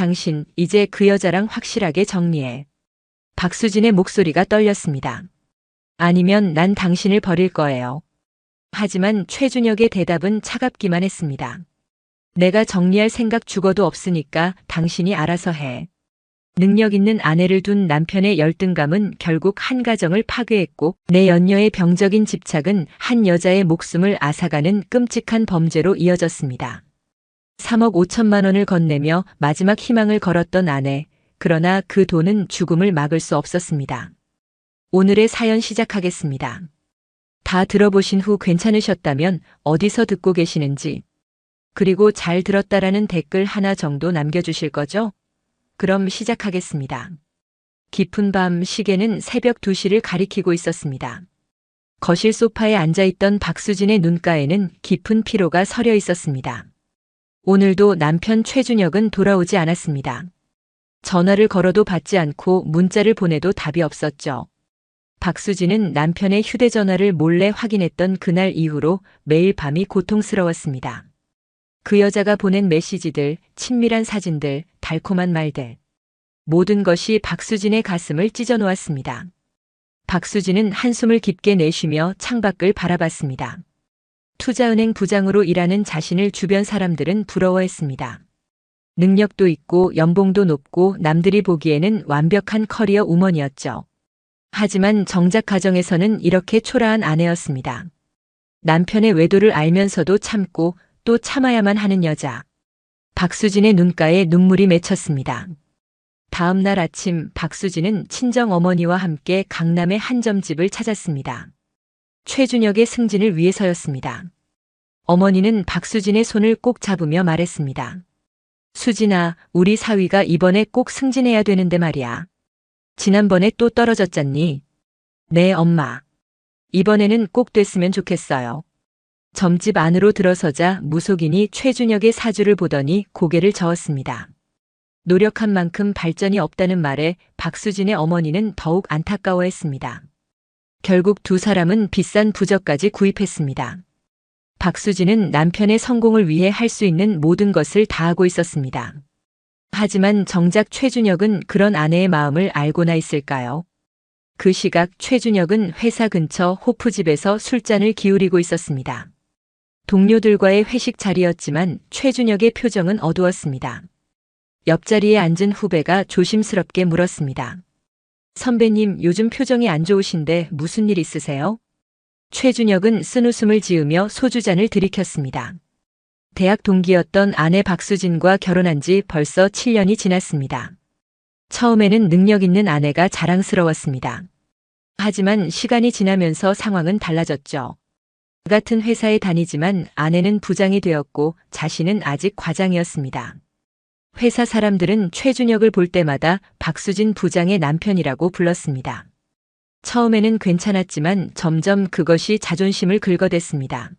당신 이제 그 여자랑 확실하게 정리해. 박수진의 목소리가 떨렸습니다. 아니면 난 당신을 버릴 거예요. 하지만 최준혁의 대답은 차갑기만 했습니다. 내가 정리할 생각 죽어도 없으니까 당신이 알아서 해. 능력 있는 아내를 둔 남편의 열등감은 결국 한 가정을 파괴했고 내 연녀의 병적인 집착은 한 여자의 목숨을 앗아가는 끔찍한 범죄로 이어졌습니다. 3억 5천만 원을 건네며 마지막 희망을 걸었던 아내, 그러나 그 돈은 죽음을 막을 수 없었습니다. 오늘의 사연 시작하겠습니다. 다 들어보신 후 괜찮으셨다면 어디서 듣고 계시는지, 그리고 잘 들었다라는 댓글 하나 정도 남겨주실 거죠? 그럼 시작하겠습니다. 깊은 밤 시계는 새벽 2시를 가리키고 있었습니다. 거실 소파에 앉아있던 박수진의 눈가에는 깊은 피로가 서려 있었습니다. 오늘도 남편 최준혁은 돌아오지 않았습니다. 전화를 걸어도 받지 않고 문자를 보내도 답이 없었죠. 박수진은 남편의 휴대전화를 몰래 확인했던 그날 이후로 매일 밤이 고통스러웠습니다. 그 여자가 보낸 메시지들, 친밀한 사진들, 달콤한 말들. 모든 것이 박수진의 가슴을 찢어놓았습니다. 박수진은 한숨을 깊게 내쉬며 창밖을 바라봤습니다. 투자은행 부장으로 일하는 자신을 주변 사람들은 부러워했습니다. 능력도 있고 연봉도 높고 남들이 보기에는 완벽한 커리어 우먼이었죠. 하지만 정작 가정에서는 이렇게 초라한 아내였습니다. 남편의 외도를 알면서도 참고 또 참아야만 하는 여자. 박수진의 눈가에 눈물이 맺혔습니다. 다음 날 아침 박수진은 친정 어머니와 함께 강남의 한점집을 찾았습니다. 최준혁의 승진을 위해서였습니다. 어머니는 박수진의 손을 꼭 잡으며 말했습니다. 수진아, 우리 사위가 이번에 꼭 승진해야 되는데 말이야. 지난번에 또 떨어졌잖니? 네, 엄마. 이번에는 꼭 됐으면 좋겠어요. 점집 안으로 들어서자 무속인이 최준혁의 사주를 보더니 고개를 저었습니다. 노력한 만큼 발전이 없다는 말에 박수진의 어머니는 더욱 안타까워했습니다. 결국 두 사람은 비싼 부적까지 구입했습니다. 박수진은 남편의 성공을 위해 할 수 있는 모든 것을 다하고 있었습니다. 하지만 정작 최준혁은 그런 아내의 마음을 알고나 있을까요? 그 시각 최준혁은 회사 근처 호프집에서 술잔을 기울이고 있었습니다. 동료들과의 회식 자리였지만 최준혁의 표정은 어두웠습니다. 옆자리에 앉은 후배가 조심스럽게 물었습니다. 선배님, 요즘 표정이 안 좋으신데 무슨 일 있으세요? 최준혁은 쓴웃음을 지으며 소주잔을 들이켰습니다. 대학 동기였던 아내 박수진과 결혼한 지 벌써 7년이 지났습니다. 처음에는 능력 있는 아내가 자랑스러웠습니다. 하지만 시간이 지나면서 상황은 달라졌죠. 같은 회사에 다니지만 아내는 부장이 되었고 자신은 아직 과장이었습니다. 회사 사람들은 최준혁을 볼 때마다 박수진 부장의 남편이라고 불렀습니다. 처음에는 괜찮았지만 점점 그것이 자존심을 긁어댔습니다.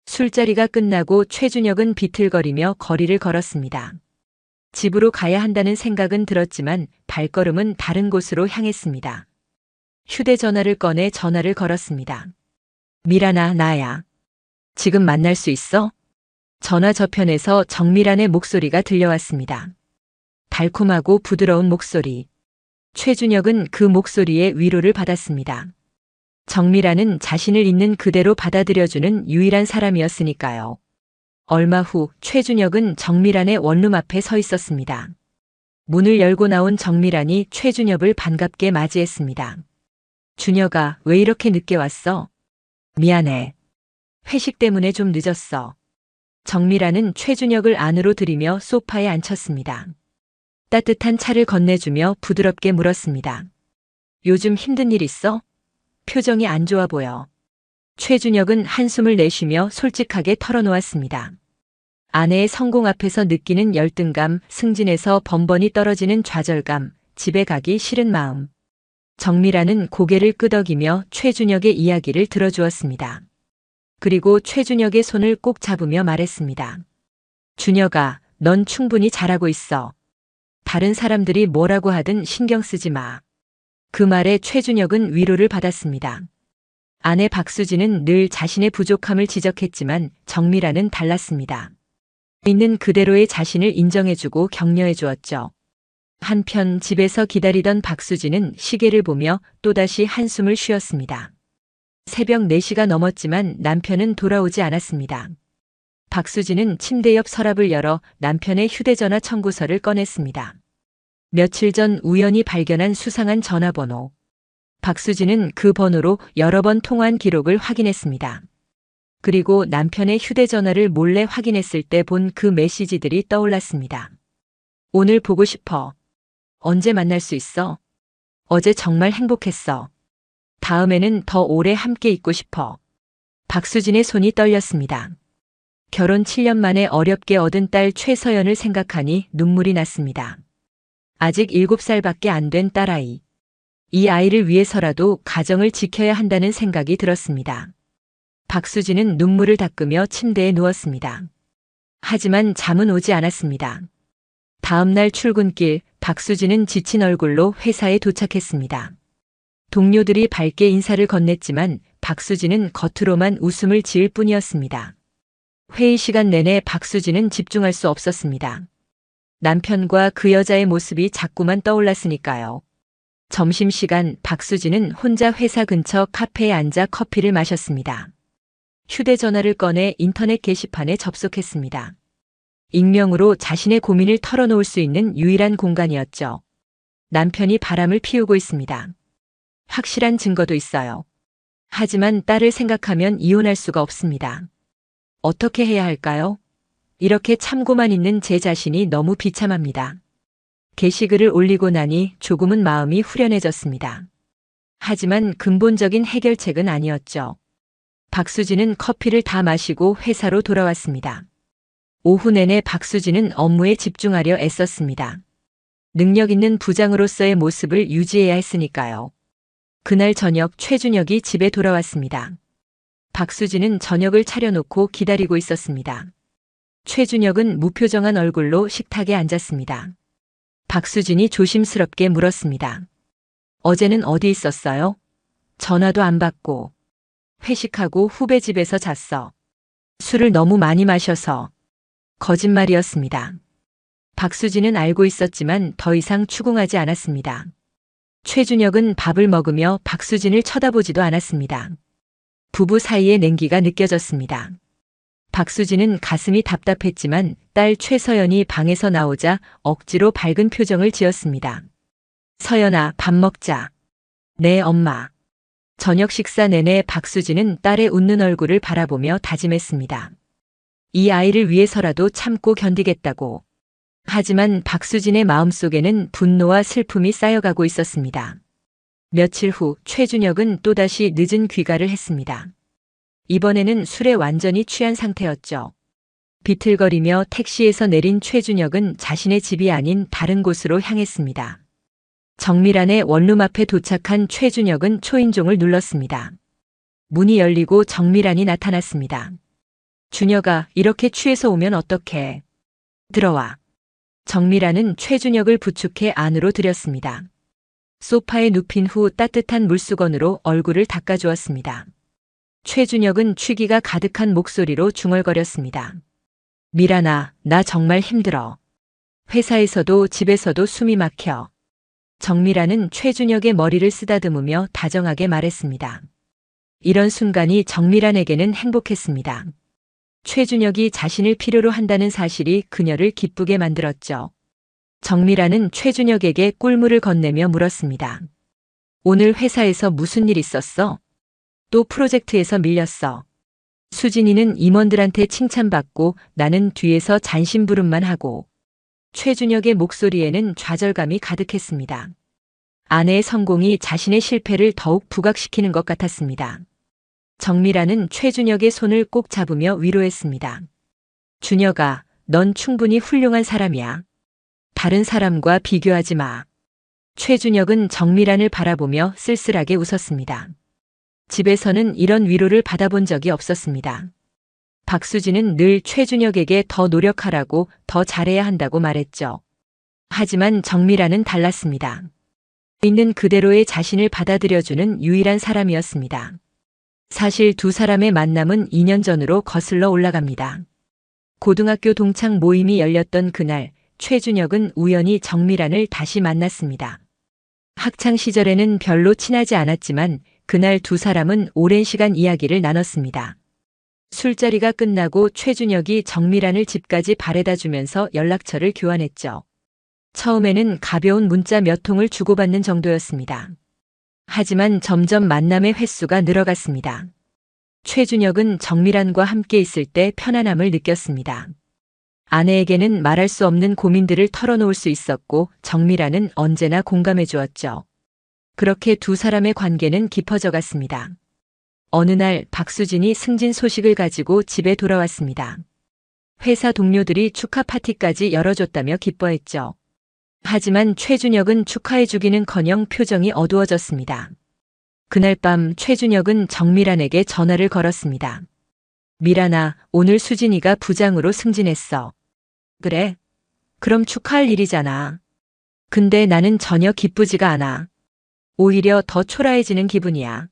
술자리가 끝나고 최준혁은 비틀거리며 거리를 걸었습니다. 집으로 가야 한다는 생각은 들었지만 발걸음은 다른 곳으로 향했습니다. 휴대전화를 꺼내 전화를 걸었습니다. 미란아, 나야. 지금 만날 수 있어? 전화 저편에서 정미란의 목소리가 들려왔습니다. 달콤하고 부드러운 목소리. 최준혁은 그 목소리에 위로를 받았습니다. 정미란은 자신을 있는 그대로 받아들여주는 유일한 사람이었으니까요. 얼마 후 최준혁은 정미란의 원룸 앞에 서 있었습니다. 문을 열고 나온 정미란이 최준혁을 반갑게 맞이했습니다. 준혁아, 왜 이렇게 늦게 왔어? 미안해. 회식 때문에 좀 늦었어. 정미란은 최준혁을 안으로 들이며 소파에 앉혔습니다. 따뜻한 차를 건네주며 부드럽게 물었습니다. 요즘 힘든 일 있어? 표정이 안 좋아 보여. 최준혁은 한숨을 내쉬며 솔직하게 털어놓았습니다. 아내의 성공 앞에서 느끼는 열등감, 승진에서 번번이 떨어지는 좌절감, 집에 가기 싫은 마음. 정미란은 고개를 끄덕이며 최준혁의 이야기를 들어주었습니다. 그리고 최준혁의 손을 꼭 잡으며 말했습니다. 준혁아, 넌 충분히 잘하고 있어. 다른 사람들이 뭐라고 하든 신경 쓰지 마. 그 말에 최준혁은 위로를 받았습니다. 아내 박수진은 늘 자신의 부족함을 지적했지만 정미란은 달랐습니다. 있는 그대로의 자신을 인정해주고 격려해 주었죠. 한편 집에서 기다리던 박수진은 시계를 보며 또다시 한숨을 쉬었습니다. 새벽 4시가 넘었지만 남편은 돌아오지 않았습니다. 박수진은 침대 옆 서랍을 열어 남편의 휴대전화 청구서를 꺼냈습니다. 며칠 전 우연히 발견한 수상한 전화번호. 박수진은 그 번호로 여러 번 통화한 기록을 확인했습니다. 그리고 남편의 휴대전화를 몰래 확인했을 때 본 그 메시지들이 떠올랐습니다. 오늘 보고 싶어. 언제 만날 수 있어? 어제 정말 행복했어. 다음에는 더 오래 함께 있고 싶어. 박수진의 손이 떨렸습니다. 결혼 7년 만에 어렵게 얻은 딸 최서연을 생각하니 눈물이 났습니다. 아직 7살밖에 안 된 딸아이. 이 아이를 위해서라도 가정을 지켜야 한다는 생각이 들었습니다. 박수진은 눈물을 닦으며 침대에 누웠습니다. 하지만 잠은 오지 않았습니다. 다음날 출근길, 박수진은 지친 얼굴로 회사에 도착했습니다. 동료들이 밝게 인사를 건넸지만 박수진은 겉으로만 웃음을 지을 뿐이었습니다. 회의 시간 내내 박수진은 집중할 수 없었습니다. 남편과 그 여자의 모습이 자꾸만 떠올랐으니까요. 점심시간 박수진은 혼자 회사 근처 카페에 앉아 커피를 마셨습니다. 휴대전화를 꺼내 인터넷 게시판에 접속했습니다. 익명으로 자신의 고민을 털어놓을 수 있는 유일한 공간이었죠. 남편이 바람을 피우고 있습니다. 확실한 증거도 있어요. 하지만 딸을 생각하면 이혼할 수가 없습니다. 어떻게 해야 할까요? 이렇게 참고만 있는 제 자신이 너무 비참합니다. 게시글을 올리고 나니 조금은 마음이 후련해졌습니다. 하지만 근본적인 해결책은 아니었죠. 박수진은 커피를 다 마시고 회사로 돌아왔습니다. 오후 내내 박수진은 업무에 집중하려 애썼습니다. 능력 있는 부장으로서의 모습을 유지해야 했으니까요. 그날 저녁 최준혁이 집에 돌아왔습니다. 박수진은 저녁을 차려놓고 기다리고 있었습니다. 최준혁은 무표정한 얼굴로 식탁에 앉았습니다. 박수진이 조심스럽게 물었습니다. 어제는 어디 있었어요? 전화도 안 받고. 회식하고 후배 집에서 잤어. 술을 너무 많이 마셔서. 거짓말이었습니다. 박수진은 알고 있었지만 더 이상 추궁하지 않았습니다. 최준혁은 밥을 먹으며 박수진을 쳐다보지도 않았습니다. 부부 사이의 냉기가 느껴졌습니다. 박수진은 가슴이 답답했지만 딸 최서연이 방에서 나오자 억지로 밝은 표정을 지었습니다. 서연아, 밥 먹자. 네, 엄마. 저녁 식사 내내 박수진은 딸의 웃는 얼굴을 바라보며 다짐했습니다. 이 아이를 위해서라도 참고 견디겠다고. 하지만 박수진의 마음속에는 분노와 슬픔이 쌓여가고 있었습니다. 며칠 후 최준혁은 또다시 늦은 귀가를 했습니다. 이번에는 술에 완전히 취한 상태였죠. 비틀거리며 택시에서 내린 최준혁은 자신의 집이 아닌 다른 곳으로 향했습니다. 정밀안의 원룸 앞에 도착한 최준혁은 초인종을 눌렀습니다. 문이 열리고 정밀안이 나타났습니다. 준혁아, 이렇게 취해서 오면 어떡해. 들어와. 정밀안은 최준혁을 부축해 안으로 들였습니다. 소파에 눕힌 후 따뜻한 물수건으로 얼굴을 닦아주었습니다. 최준혁은 취기가 가득한 목소리로 중얼거렸습니다. 미란아, 나 정말 힘들어. 회사에서도 집에서도 숨이 막혀. 정밀안은 최준혁의 머리를 쓰다듬으며 다정하게 말했습니다. 이런 순간이 정밀안에게는 행복했습니다. 최준혁이 자신을 필요로 한다는 사실이 그녀를 기쁘게 만들었죠. 정밀안은 최준혁에게 꿀물을 건네며 물었습니다. 오늘 회사에서 무슨 일 있었어? 또 프로젝트에서 밀렸어. 수진이는 임원들한테 칭찬받고 나는 뒤에서 잔심부름만 하고. 최준혁의 목소리에는 좌절감이 가득했습니다. 아내의 성공이 자신의 실패를 더욱 부각시키는 것 같았습니다. 정밀안은 최준혁의 손을 꼭 잡으며 위로했습니다. 준혁아, 넌 충분히 훌륭한 사람이야. 다른 사람과 비교하지 마. 최준혁은 정밀안을 바라보며 쓸쓸하게 웃었습니다. 집에서는 이런 위로를 받아본 적이 없었습니다. 박수진은 늘 최준혁에게 더 노력하라고, 더 잘해야 한다고 말했죠. 하지만 정밀안은 달랐습니다. 있는 그대로의 자신을 받아들여주는 유일한 사람이었습니다. 사실 두 사람의 만남은 2년 전으로 거슬러 올라갑니다. 고등학교 동창 모임이 열렸던 그날 최준혁은 우연히 정미란을 다시 만났습니다. 학창 시절에는 별로 친하지 않았지만 그날 두 사람은 오랜 시간 이야기를 나눴습니다. 술자리가 끝나고 최준혁이 정미란을 집까지 바래다 주면서 연락처를 교환했죠. 처음에는 가벼운 문자 몇 통을 주고받는 정도였습니다. 하지만 점점 만남의 횟수가 늘어갔습니다. 최준혁은 정미란과 함께 있을 때 편안함을 느꼈습니다. 아내에게는 말할 수 없는 고민들을 털어놓을 수 있었고 정미란은 언제나 공감해 주었죠. 그렇게 두 사람의 관계는 깊어져 갔습니다. 어느 날 박수진이 승진 소식을 가지고 집에 돌아왔습니다. 회사 동료들이 축하 파티까지 열어줬다며 기뻐했죠. 하지만 최준혁은 축하해주기는커녕 표정이 어두워졌습니다. 그날 밤 최준혁은 정미란에게 전화를 걸었습니다. 미란아, 오늘 수진이가 부장으로 승진했어. 그래? 그럼 축하할 일이잖아. 근데 나는 전혀 기쁘지가 않아. 오히려 더 초라해지는 기분이야.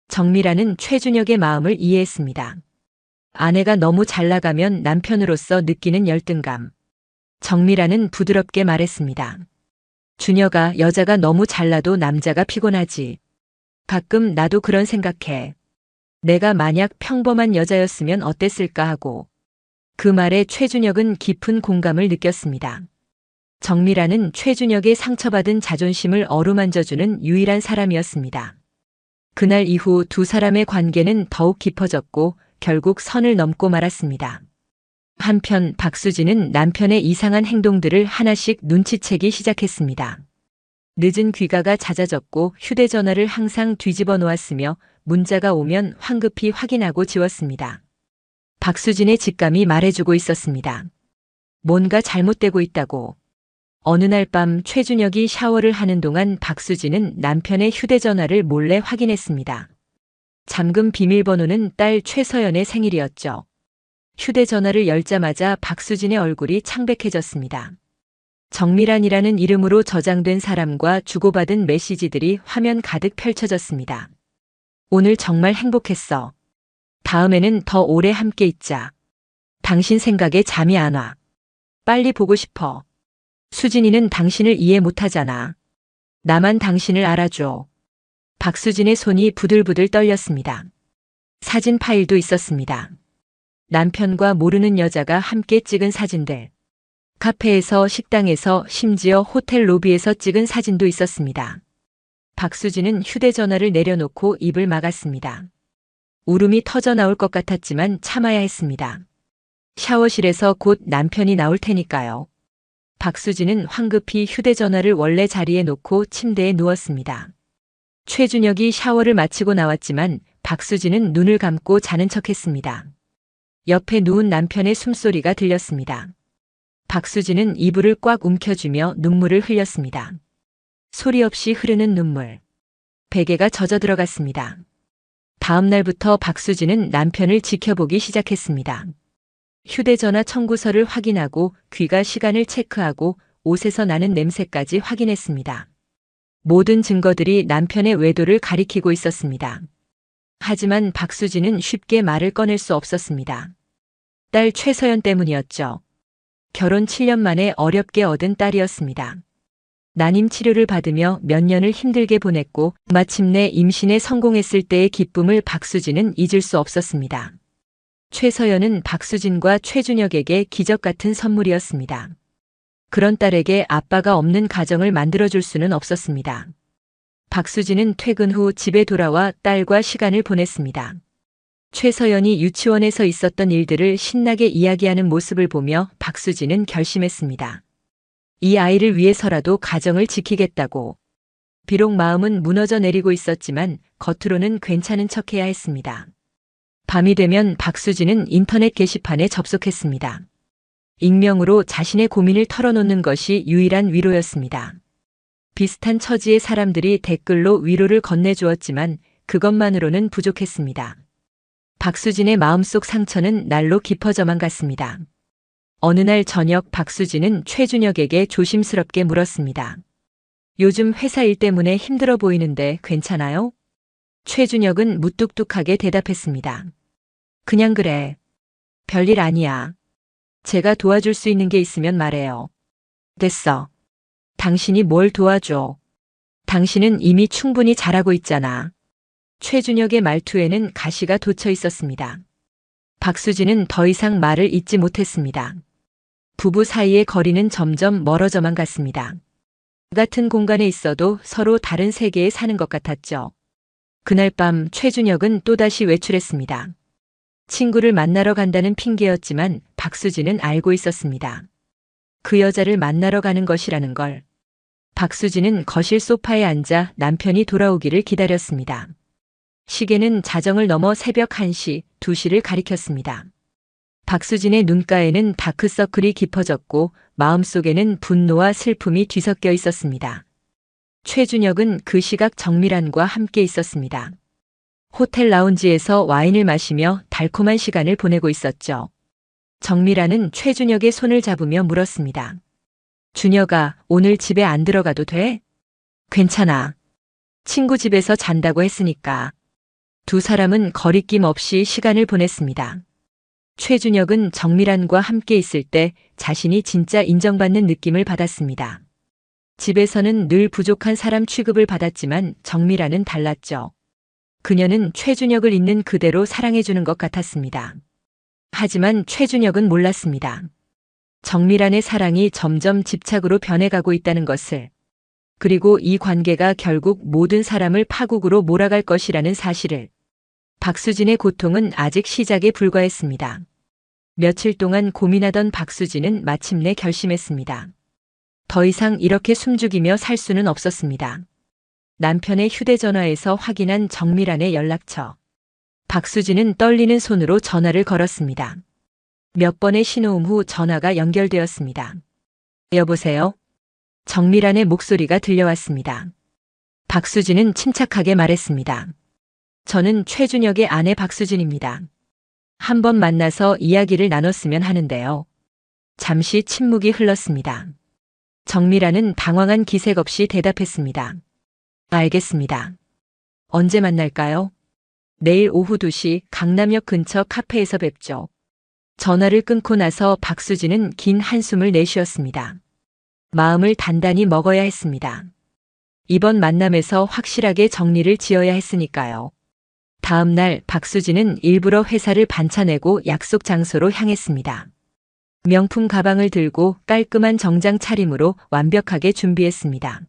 정미란은 최준혁의 마음을 이해했습니다. 아내가 너무 잘 나가면 남편으로서 느끼는 열등감. 정미란은 부드럽게 말했습니다. 준혁아, 여자가 너무 잘나도 남자가 피곤하지. 가끔 나도 그런 생각해. 내가 만약 평범한 여자였으면 어땠을까 하고. 그 말에 최준혁은 깊은 공감을 느꼈습니다. 정미란은 최준혁의 상처받은 자존심을 어루만져주는 유일한 사람이었습니다. 그날 이후 두 사람의 관계는 더욱 깊어졌고 결국 선을 넘고 말았습니다. 한편 박수진은 남편의 이상한 행동들을 하나씩 눈치채기 시작했습니다. 늦은 귀가가 잦아졌고 휴대전화를 항상 뒤집어 놓았으며 문자가 오면 황급히 확인하고 지웠습니다. 박수진의 직감이 말해주고 있었습니다. 뭔가 잘못되고 있다고. 어느 날 밤 최준혁이 샤워를 하는 동안 박수진은 남편의 휴대전화를 몰래 확인했습니다. 잠금 비밀번호는 딸 최서연의 생일이었죠. 휴대전화를 열자마자 박수진의 얼굴이 창백해졌습니다. 정미란이라는 이름으로 저장된 사람과 주고받은 메시지들이 화면 가득 펼쳐졌습니다. 오늘 정말 행복했어. 다음에는 더 오래 함께 있자. 당신 생각에 잠이 안 와. 빨리 보고 싶어. 수진이는 당신을 이해 못하잖아. 나만 당신을 알아줘. 박수진의 손이 부들부들 떨렸습니다. 사진 파일도 있었습니다. 남편과 모르는 여자가 함께 찍은 사진들. 카페에서, 식당에서, 심지어 호텔 로비에서 찍은 사진도 있었습니다. 박수진은 휴대전화를 내려놓고 입을 막았습니다. 울음이 터져 나올 것 같았지만 참아야 했습니다. 샤워실에서 곧 남편이 나올 테니까요. 박수진은 황급히 휴대전화를 원래 자리에 놓고 침대에 누웠습니다. 최준혁이 샤워를 마치고 나왔지만 박수진은 눈을 감고 자는 척했습니다. 옆에 누운 남편의 숨소리가 들렸습니다. 박수진은 이불을 꽉 움켜쥐며 눈물을 흘렸습니다. 소리 없이 흐르는 눈물. 베개가 젖어 들어갔습니다. 다음 날부터 박수진은 남편을 지켜보기 시작했습니다. 휴대전화 청구서를 확인하고 귀가 시간을 체크하고 옷에서 나는 냄새까지 확인했습니다. 모든 증거들이 남편의 외도를 가리키고 있었습니다. 하지만 박수진은 쉽게 말을 꺼낼 수 없었습니다. 딸 최서연 때문이었죠. 결혼 7년 만에 어렵게 얻은 딸이었습니다. 난임 치료를 받으며 몇 년을 힘들게 보냈고 마침내 임신에 성공했을 때의 기쁨을 박수진은 잊을 수 없었습니다. 최서연은 박수진과 최준혁에게 기적 같은 선물이었습니다. 그런 딸에게 아빠가 없는 가정을 만들어줄 수는 없었습니다. 박수진은 퇴근 후 집에 돌아와 딸과 시간을 보냈습니다. 최서연이 유치원에서 있었던 일들을 신나게 이야기하는 모습을 보며 박수진은 결심했습니다. 이 아이를 위해서라도 가정을 지키겠다고. 비록 마음은 무너져 내리고 있었지만 겉으로는 괜찮은 척해야 했습니다. 밤이 되면 박수진은 인터넷 게시판에 접속했습니다. 익명으로 자신의 고민을 털어놓는 것이 유일한 위로였습니다. 비슷한 처지의 사람들이 댓글로 위로를 건네주었지만 그것만으로는 부족했습니다. 박수진의 마음속 상처는 날로 깊어져만 갔습니다. 어느 날 저녁 박수진은 최준혁에게 조심스럽게 물었습니다. 요즘 회사 일 때문에 힘들어 보이는데 괜찮아요? 최준혁은 무뚝뚝하게 대답했습니다. 그냥 그래. 별일 아니야. 제가 도와줄 수 있는 게 있으면 말해요. 됐어. 당신이 뭘 도와줘. 당신은 이미 충분히 잘하고 있잖아. 최준혁의 말투에는 가시가 돋쳐 있었습니다. 박수진은 더 이상 말을 잇지 못했습니다. 부부 사이의 거리는 점점 멀어져만 갔습니다. 같은 공간에 있어도 서로 다른 세계에 사는 것 같았죠. 그날 밤 최준혁은 또다시 외출했습니다. 친구를 만나러 간다는 핑계였지만 박수진은 알고 있었습니다. 그 여자를 만나러 가는 것이라는 걸. 박수진은 거실 소파에 앉아 남편이 돌아오기를 기다렸습니다. 시계는 자정을 넘어 새벽 1시, 2시를 가리켰습니다. 박수진의 눈가에는 다크서클이 깊어졌고 마음속에는 분노와 슬픔이 뒤섞여 있었습니다. 최준혁은 그 시각 정미란과 함께 있었습니다. 호텔 라운지에서 와인을 마시며 달콤한 시간을 보내고 있었죠. 정미란은 최준혁의 손을 잡으며 물었습니다. 준혁아, 오늘 집에 안 들어가도 돼? 괜찮아. 친구 집에서 잔다고 했으니까. 두 사람은 거리낌 없이 시간을 보냈습니다. 최준혁은 정미란과 함께 있을 때 자신이 진짜 인정받는 느낌을 받았습니다. 집에서는 늘 부족한 사람 취급을 받았지만 정미란은 달랐죠. 그녀는 최준혁을 있는 그대로 사랑해주는 것 같았습니다. 하지만 최준혁은 몰랐습니다. 정미란의 사랑이 점점 집착으로 변해가고 있다는 것을, 그리고 이 관계가 결국 모든 사람을 파국으로 몰아갈 것이라는 사실을. 박수진의 고통은 아직 시작에 불과했습니다. 며칠 동안 고민하던 박수진은 마침내 결심했습니다. 더 이상 이렇게 숨죽이며 살 수는 없었습니다. 남편의 휴대전화에서 확인한 정미란의 연락처. 박수진은 떨리는 손으로 전화를 걸었습니다. 몇 번의 신호음 후 전화가 연결되었습니다. 여보세요? 정미란의 목소리가 들려왔습니다. 박수진은 침착하게 말했습니다. 저는 최준혁의 아내 박수진입니다. 한번 만나서 이야기를 나눴으면 하는데요. 잠시 침묵이 흘렀습니다. 정미란은 당황한 기색 없이 대답했습니다. 알겠습니다. 언제 만날까요? 내일 오후 2시 강남역 근처 카페에서 뵙죠. 전화를 끊고 나서 박수진은 긴 한숨을 내쉬었습니다. 마음을 단단히 먹어야 했습니다. 이번 만남에서 확실하게 정리를 지어야 했으니까요. 다음 날 박수진은 일부러 회사를 반차내고 약속 장소로 향했습니다. 명품 가방을 들고 깔끔한 정장 차림으로 완벽하게 준비했습니다.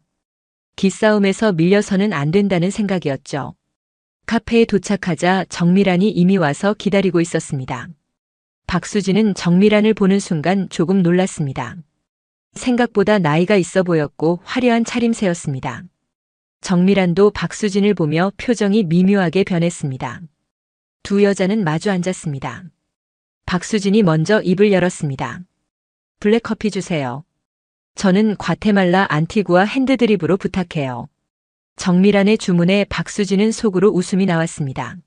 기싸움에서 밀려서는 안 된다는 생각이었죠. 카페에 도착하자 정미란이 이미 와서 기다리고 있었습니다. 박수진은 정미란을 보는 순간 조금 놀랐습니다. 생각보다 나이가 있어 보였고 화려한 차림새였습니다. 정미란도 박수진을 보며 표정이 미묘하게 변했습니다. 두 여자는 마주 앉았습니다. 박수진이 먼저 입을 열었습니다. 블랙커피 주세요. 저는 과테말라 안티구아 핸드드립으로 부탁해요. 정미란의 주문에 박수진은 속으로 웃음이 나왔습니다.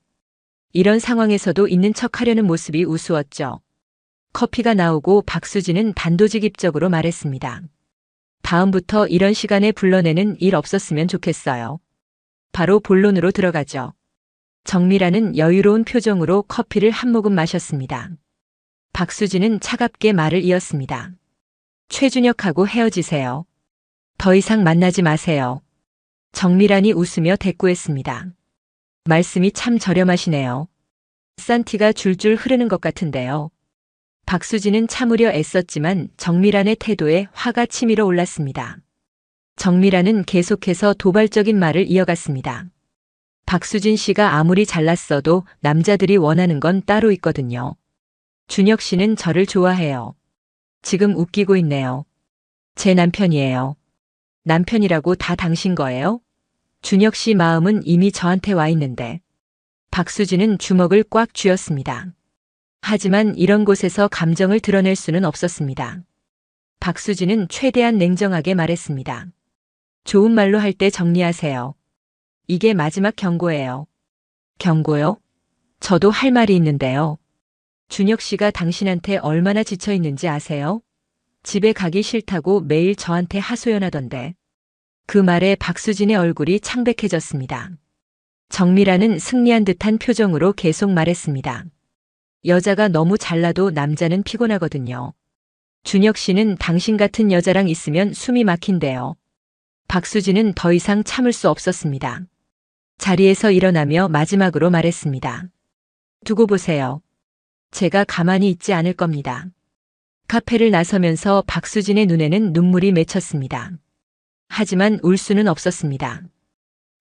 이런 상황에서도 있는 척하려는 모습이 우스웠죠. 커피가 나오고 박수진은 단도직입적으로 말했습니다. 다음부터 이런 시간에 불러내는 일 없었으면 좋겠어요. 바로 본론으로 들어가죠. 정미란은 여유로운 표정으로 커피를 한 모금 마셨습니다. 박수진은 차갑게 말을 이었습니다. 최준혁하고 헤어지세요. 더 이상 만나지 마세요. 정미란이 웃으며 대꾸했습니다. 말씀이 참 저렴하시네요. 싼 티가 줄줄 흐르는 것 같은데요. 박수진은 참으려 애썼지만 정미란의 태도에 화가 치밀어 올랐습니다. 정미란은 계속해서 도발적인 말을 이어갔습니다. 박수진 씨가 아무리 잘났어도 남자들이 원하는 건 따로 있거든요. 준혁 씨는 저를 좋아해요. 지금 웃기고 있네요. 제 남편이에요. 남편이라고 다 당신 거예요? 준혁 씨 마음은 이미 저한테 와 있는데. 박수진은 주먹을 꽉 쥐었습니다. 하지만 이런 곳에서 감정을 드러낼 수는 없었습니다. 박수진은 최대한 냉정하게 말했습니다. 좋은 말로 할 때 정리하세요. 이게 마지막 경고예요. 경고요? 저도 할 말이 있는데요. 준혁 씨가 당신한테 얼마나 지쳐 있는지 아세요? 집에 가기 싫다고 매일 저한테 하소연하던데. 그 말에 박수진의 얼굴이 창백해졌습니다. 정미란은 승리한 듯한 표정으로 계속 말했습니다. 여자가 너무 잘나도 남자는 피곤하거든요. 준혁 씨는 당신 같은 여자랑 있으면 숨이 막힌대요. 박수진은 더 이상 참을 수 없었습니다. 자리에서 일어나며 마지막으로 말했습니다. 두고 보세요. 제가 가만히 있지 않을 겁니다. 카페를 나서면서 박수진의 눈에는 눈물이 맺혔습니다. 하지만 울 수는 없었습니다.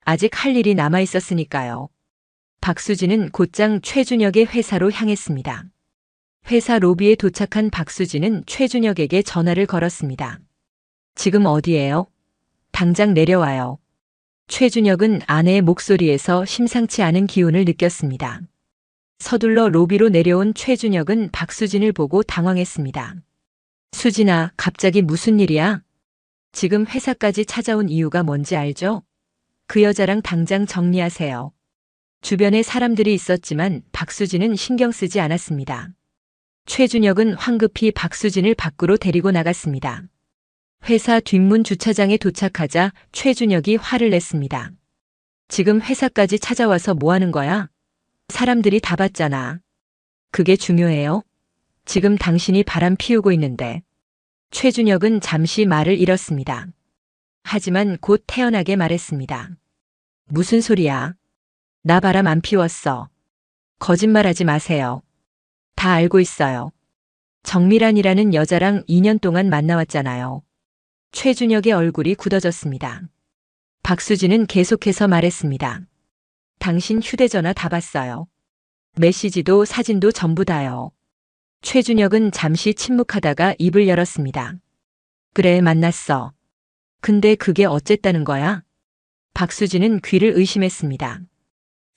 아직 할 일이 남아 있었으니까요. 박수진은 곧장 최준혁의 회사로 향했습니다. 회사 로비에 도착한 박수진은 최준혁에게 전화를 걸었습니다. 지금 어디예요? 당장 내려와요. 최준혁은 아내의 목소리에서 심상치 않은 기운을 느꼈습니다. 서둘러 로비로 내려온 최준혁은 박수진을 보고 당황했습니다. 수진아, 갑자기 무슨 일이야? 지금 회사까지 찾아온 이유가 뭔지 알죠? 그 여자랑 당장 정리하세요. 주변에 사람들이 있었지만 박수진은 신경 쓰지 않았습니다. 최준혁은 황급히 박수진을 밖으로 데리고 나갔습니다. 회사 뒷문 주차장에 도착하자 최준혁이 화를 냈습니다. 지금 회사까지 찾아와서 뭐 하는 거야? 사람들이 다 봤잖아. 그게 중요해요? 지금 당신이 바람 피우고 있는데. 최준혁은 잠시 말을 잃었습니다. 하지만 곧 태연하게 말했습니다. 무슨 소리야? 나 바람 안 피웠어. 거짓말하지 마세요. 다 알고 있어요. 정미란이라는 여자랑 2년 동안 만나왔잖아요. 최준혁의 얼굴이 굳어졌습니다. 박수진은 계속해서 말했습니다. 당신 휴대전화 다 봤어요. 메시지도 사진도 전부 다요. 최준혁은 잠시 침묵하다가 입을 열었습니다. 그래, 만났어. 근데 그게 어쨌다는 거야? 박수진은 귀를 의심했습니다.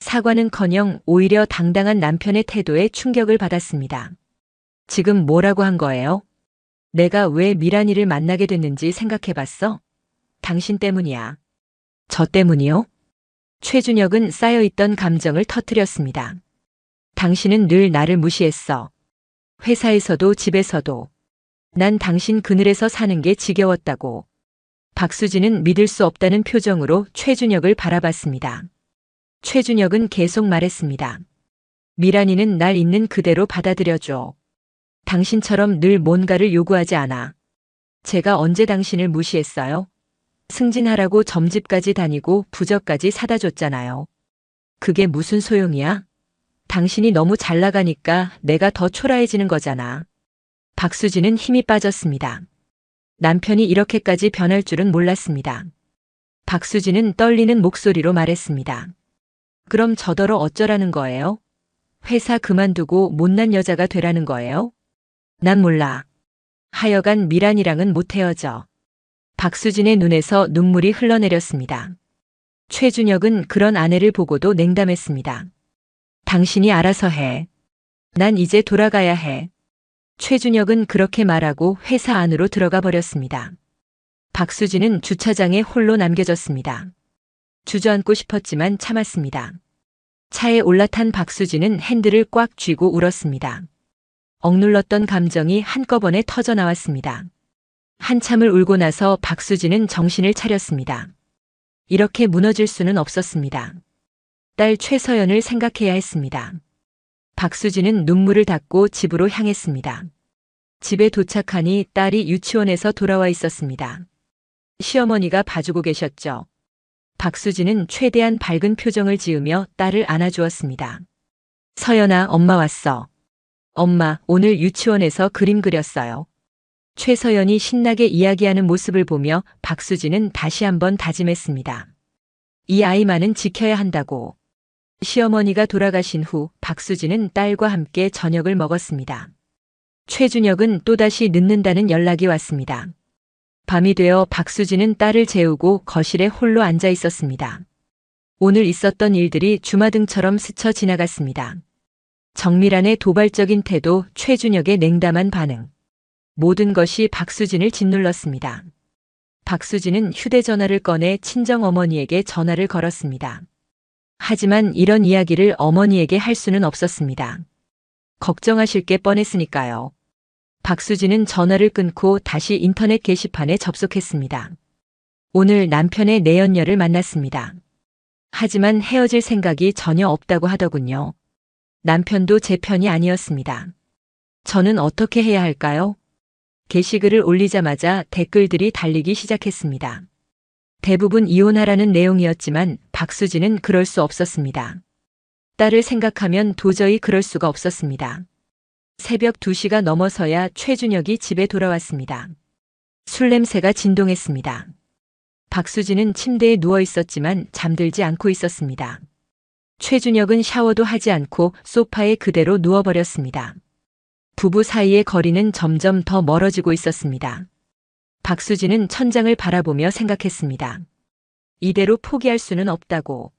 사과는커녕 오히려 당당한 남편의 태도에 충격을 받았습니다. 지금 뭐라고 한 거예요? 내가 왜 미란이를 만나게 됐는지 생각해봤어? 당신 때문이야. 저 때문이요? 최준혁은 쌓여있던 감정을 터뜨렸습니다. 당신은 늘 나를 무시했어. 회사에서도 집에서도. 난 당신 그늘에서 사는 게 지겨웠다고. 박수진은 믿을 수 없다는 표정으로 최준혁을 바라봤습니다. 최준혁은 계속 말했습니다. 미란이는 날 있는 그대로 받아들여줘. 당신처럼 늘 뭔가를 요구하지 않아. 제가 언제 당신을 무시했어요? 승진하라고 점집까지 다니고 부적까지 사다 줬잖아요. 그게 무슨 소용이야? 당신이 너무 잘 나가니까 내가 더 초라해지는 거잖아. 박수진은 힘이 빠졌습니다. 남편이 이렇게까지 변할 줄은 몰랐습니다. 박수진은 떨리는 목소리로 말했습니다. 그럼 저더러 어쩌라는 거예요? 회사 그만두고 못난 여자가 되라는 거예요? 난 몰라. 하여간 미란이랑은 못 헤어져. 박수진의 눈에서 눈물이 흘러내렸습니다. 최준혁은 그런 아내를 보고도 냉담했습니다. 당신이 알아서 해. 난 이제 돌아가야 해. 최준혁은 그렇게 말하고 회사 안으로 들어가 버렸습니다. 박수진은 주차장에 홀로 남겨졌습니다. 주저앉고 싶었지만 참았습니다. 차에 올라탄 박수진은 핸들을 꽉 쥐고 울었습니다. 억눌렀던 감정이 한꺼번에 터져나왔습니다. 한참을 울고 나서 박수진은 정신을 차렸습니다. 이렇게 무너질 수는 없었습니다. 딸 최서연을 생각해야 했습니다. 박수진은 눈물을 닦고 집으로 향했습니다. 집에 도착하니 딸이 유치원에서 돌아와 있었습니다. 시어머니가 봐주고 계셨죠. 박수진은 최대한 밝은 표정을 지으며 딸을 안아주었습니다. 서연아, 엄마 왔어. 엄마, 오늘 유치원에서 그림 그렸어요. 최서연이 신나게 이야기하는 모습을 보며 박수진은 다시 한번 다짐했습니다. 이 아이만은 지켜야 한다고. 시어머니가 돌아가신 후 박수진은 딸과 함께 저녁을 먹었습니다. 최준혁은 또다시 늦는다는 연락이 왔습니다. 밤이 되어 박수진은 딸을 재우고 거실에 홀로 앉아 있었습니다. 오늘 있었던 일들이 주마등처럼 스쳐 지나갔습니다. 정미란의 도발적인 태도, 최준혁의 냉담한 반응. 모든 것이 박수진을 짓눌렀습니다. 박수진은 휴대전화를 꺼내 친정어머니에게 전화를 걸었습니다. 하지만 이런 이야기를 어머니에게 할 수는 없었습니다. 걱정하실 게 뻔했으니까요. 박수진은 전화를 끊고 다시 인터넷 게시판에 접속했습니다. 오늘 남편의 내연녀를 만났습니다. 하지만 헤어질 생각이 전혀 없다고 하더군요. 남편도 제 편이 아니었습니다. 저는 어떻게 해야 할까요? 게시글을 올리자마자 댓글들이 달리기 시작했습니다. 대부분 이혼하라는 내용이었지만 박수진은 그럴 수 없었습니다. 딸을 생각하면 도저히 그럴 수가 없었습니다. 새벽 2시가 넘어서야 최준혁이 집에 돌아왔습니다. 술 냄새가 진동했습니다. 박수진은 침대에 누워 있었지만 잠들지 않고 있었습니다. 최준혁은 샤워도 하지 않고 소파에 그대로 누워버렸습니다. 부부 사이의 거리는 점점 더 멀어지고 있었습니다. 박수진은 천장을 바라보며 생각했습니다. 이대로 포기할 수는 없다고.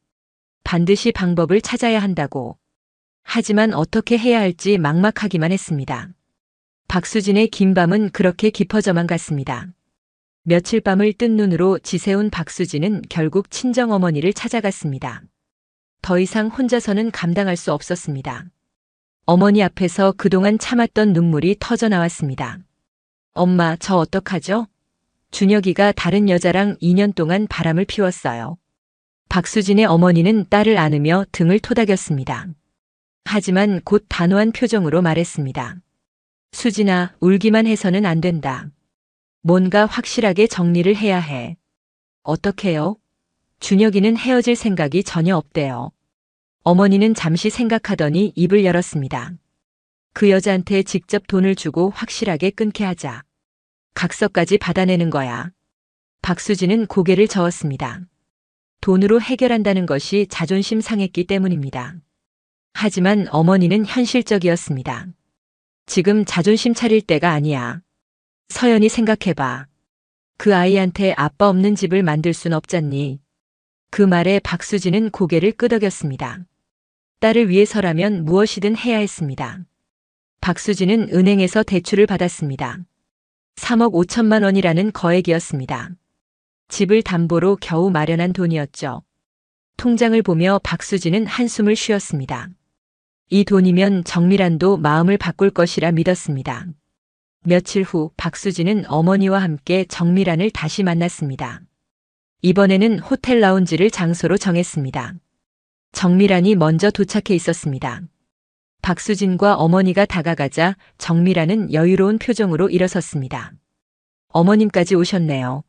반드시 방법을 찾아야 한다고. 하지만 어떻게 해야 할지 막막하기만 했습니다. 박수진의 긴 밤은 그렇게 깊어져만 갔습니다. 며칠 밤을 뜬 눈으로 지새운 박수진은 결국 친정어머니를 찾아갔습니다. 더 이상 혼자서는 감당할 수 없었습니다. 어머니 앞에서 그동안 참았던 눈물이 터져 나왔습니다. 엄마, 저 어떡하죠? 준혁이가 다른 여자랑 2년 동안 바람을 피웠어요. 박수진의 어머니는 딸을 안으며 등을 토닥였습니다. 하지만 곧 단호한 표정으로 말했습니다. 수진아, 울기만 해서는 안 된다. 뭔가 확실하게 정리를 해야 해. 어떻게요? 준혁이는 헤어질 생각이 전혀 없대요. 어머니는 잠시 생각하더니 입을 열었습니다. 그 여자한테 직접 돈을 주고 확실하게 끊게 하자. 각서까지 받아내는 거야. 박수진은 고개를 저었습니다. 돈으로 해결한다는 것이 자존심 상했기 때문입니다. 하지만 어머니는 현실적이었습니다. 지금 자존심 차릴 때가 아니야. 서연이 생각해봐. 그 아이한테 아빠 없는 집을 만들 순 없잖니. 그 말에 박수진은 고개를 끄덕였습니다. 딸을 위해서라면 무엇이든 해야 했습니다. 박수진은 은행에서 대출을 받았습니다. 3억 5천만 원이라는 거액이었습니다. 집을 담보로 겨우 마련한 돈이었죠. 통장을 보며 박수진은 한숨을 쉬었습니다. 이 돈이면 정밀한도 마음을 바꿀 것이라 믿었습니다. 며칠 후 박수진은 어머니와 함께 정밀한을 다시 만났습니다. 이번에는 호텔 라운지를 장소로 정했습니다. 정밀한이 먼저 도착해 있었습니다. 박수진과 어머니가 다가가자 정밀한은 여유로운 표정으로 일어섰습니다. 어머님까지 오셨네요.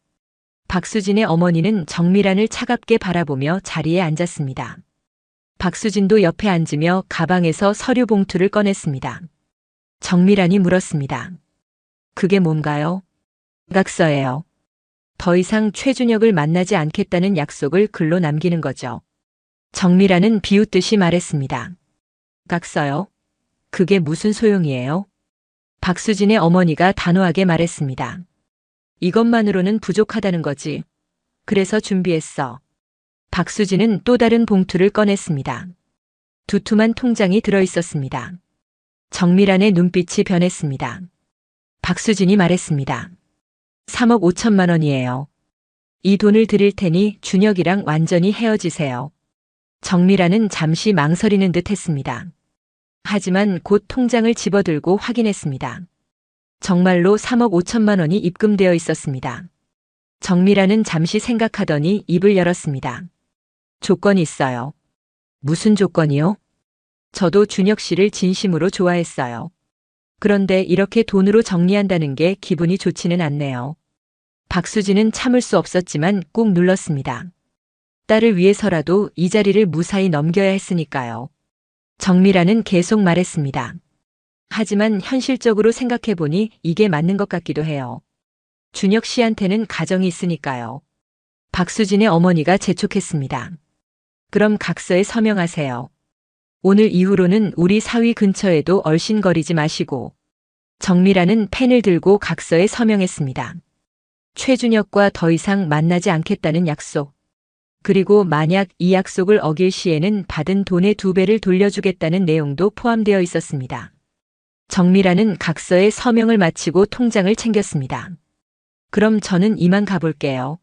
박수진의 어머니는 정밀한을 차갑게 바라보며 자리에 앉았습니다. 박수진도 옆에 앉으며 가방에서 서류 봉투를 꺼냈습니다. 정밀한이 물었습니다. 그게 뭔가요? 각서예요. 더 이상 최준혁을 만나지 않겠다는 약속을 글로 남기는 거죠. 정밀한은 비웃듯이 말했습니다. 각서요? 그게 무슨 소용이에요? 박수진의 어머니가 단호하게 말했습니다. 이것만으로는 부족하다는 거지. 그래서 준비했어. 박수진은 또 다른 봉투를 꺼냈습니다. 두툼한 통장이 들어 있었습니다. 정밀한의 눈빛이 변했습니다. 박수진이 말했습니다. 3억 5천만 원이에요. 이 돈을 드릴 테니 준혁이랑 완전히 헤어지세요. 정밀한은 잠시 망설이는 듯 했습니다. 하지만 곧 통장을 집어들고 확인했습니다. 정말로 3억 5천만 원이 입금되어 있었습니다. 정밀한은 잠시 생각하더니 입을 열었습니다. 조건이 있어요. 무슨 조건이요? 저도 준혁 씨를 진심으로 좋아했어요. 그런데 이렇게 돈으로 정리한다는 게 기분이 좋지는 않네요. 박수진은 참을 수 없었지만 꾹 눌렀습니다. 딸을 위해서라도 이 자리를 무사히 넘겨야 했으니까요. 정밀한은 계속 말했습니다. 하지만 현실적으로 생각해보니 이게 맞는 것 같기도 해요. 준혁 씨한테는 가정이 있으니까요. 박수진의 어머니가 재촉했습니다. 그럼 각서에 서명하세요. 오늘 이후로는 우리 사위 근처에도 얼씬거리지 마시고. 정밀한은 펜을 들고 각서에 서명했습니다. 최준혁과 더 이상 만나지 않겠다는 약속. 그리고 만약 이 약속을 어길 시에는 받은 돈의 2배를 돌려주겠다는 내용도 포함되어 있었습니다. 정밀한은 각서에 서명을 마치고 통장을 챙겼습니다. 그럼 저는 이만 가볼게요.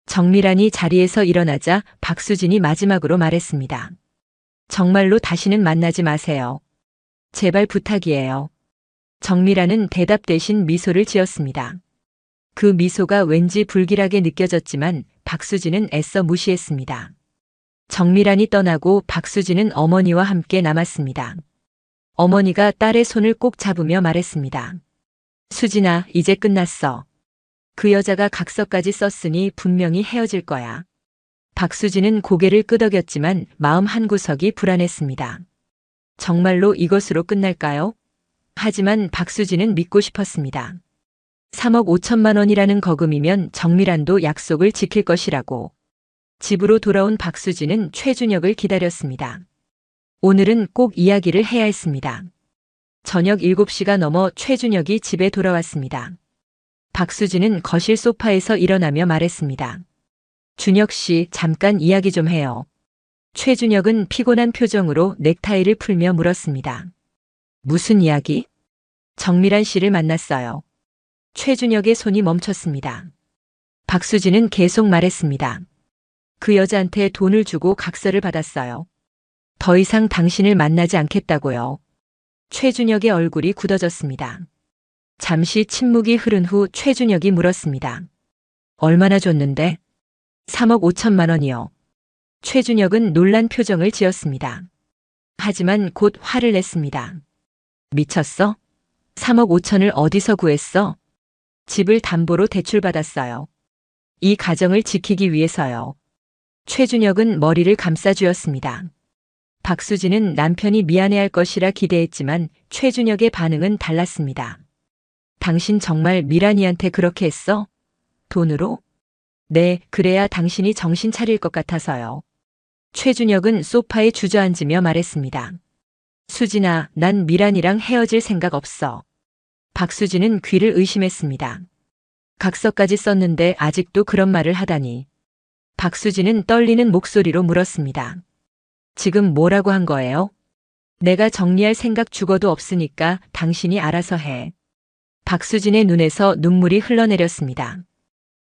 정밀한이 자리에서 일어나자 박수진이 마지막으로 말했습니다. 정말로 다시는 만나지 마세요. 제발 부탁이에요. 정밀한은 대답 대신 미소를 지었습니다. 그 미소가 왠지 불길하게 느껴졌지만 박수진은 애써 무시했습니다. 정밀한이 떠나고 박수진은 어머니와 함께 남았습니다. 어머니가 딸의 손을 꼭 잡으며 말했습니다. 수진아, 이제 끝났어. 그 여자가 각서까지 썼으니 분명히 헤어질 거야. 박수진은 고개를 끄덕였지만 마음 한구석이 불안했습니다. 정말로 이것으로 끝날까요? 하지만 박수진은 믿고 싶었습니다. 3억 5천만 원이라는 거금이면 정밀안도 약속을 지킬 것이라고. 집으로 돌아온 박수진은 최준혁을 기다렸습니다. 오늘은 꼭 이야기를 해야 했습니다. 저녁 7시가 넘어 최준혁이 집에 돌아왔습니다. 박수진은 거실 소파에서 일어나며 말했습니다. 준혁 씨, 잠깐 이야기 좀 해요. 최준혁은 피곤한 표정으로 넥타이를 풀며 물었습니다. 무슨 이야기? 정밀안 씨를 만났어요. 최준혁의 손이 멈췄습니다. 박수진은 계속 말했습니다. 그 여자한테 돈을 주고 각서를 받았어요. 더 이상 당신을 만나지 않겠다고요. 최준혁의 얼굴이 굳어졌습니다. 잠시 침묵이 흐른 후 최준혁이 물었습니다. 얼마나 줬는데? 3억 5천만 원이요. 최준혁은 놀란 표정을 지었습니다. 하지만 곧 화를 냈습니다. 미쳤어? 3억 5천을 어디서 구했어? 집을 담보로 대출받았어요. 이 가정을 지키기 위해서요. 최준혁은 머리를 감싸쥐었습니다. 박수진은 남편이 미안해할 것이라 기대했지만 최준혁의 반응은 달랐습니다. 당신 정말 미란이한테 그렇게 했어? 돈으로? 네, 그래야 당신이 정신 차릴 것 같아서요. 최준혁은 소파에 주저앉으며 말했습니다. 수진아, 난 미란이랑 헤어질 생각 없어. 박수진은 귀를 의심했습니다. 각서까지 썼는데 아직도 그런 말을 하다니. 박수진은 떨리는 목소리로 물었습니다. 지금 뭐라고 한 거예요? 내가 정리할 생각 죽어도 없으니까 당신이 알아서 해. 박수진의 눈에서 눈물이 흘러내렸습니다.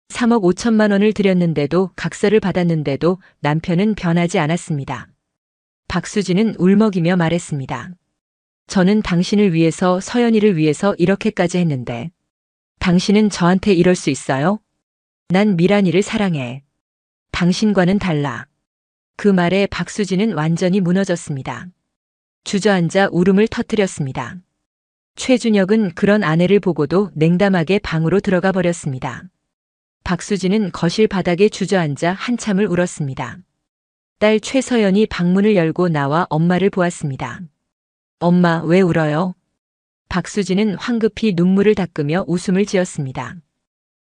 3억 5천만 원을 들였는데도 각서를 받았는데도 남편은 변하지 않았습니다. 박수진은 울먹이며 말했습니다. 저는 당신을 위해서 서연이를 위해서 이렇게까지 했는데 당신은 저한테 이럴 수 있어요? 난 미란이를 사랑해. 당신과는 달라. 그 말에 박수진은 완전히 무너졌습니다. 주저앉아 울음을 터뜨렸습니다. 최준혁은 그런 아내를 보고도 냉담하게 방으로 들어가 버렸습니다. 박수진은 거실 바닥에 주저앉아 한참을 울었습니다. 딸 최서연이 방문을 열고 나와 엄마를 보았습니다. 엄마, 왜 울어요? 박수진은 황급히 눈물을 닦으며 웃음을 지었습니다.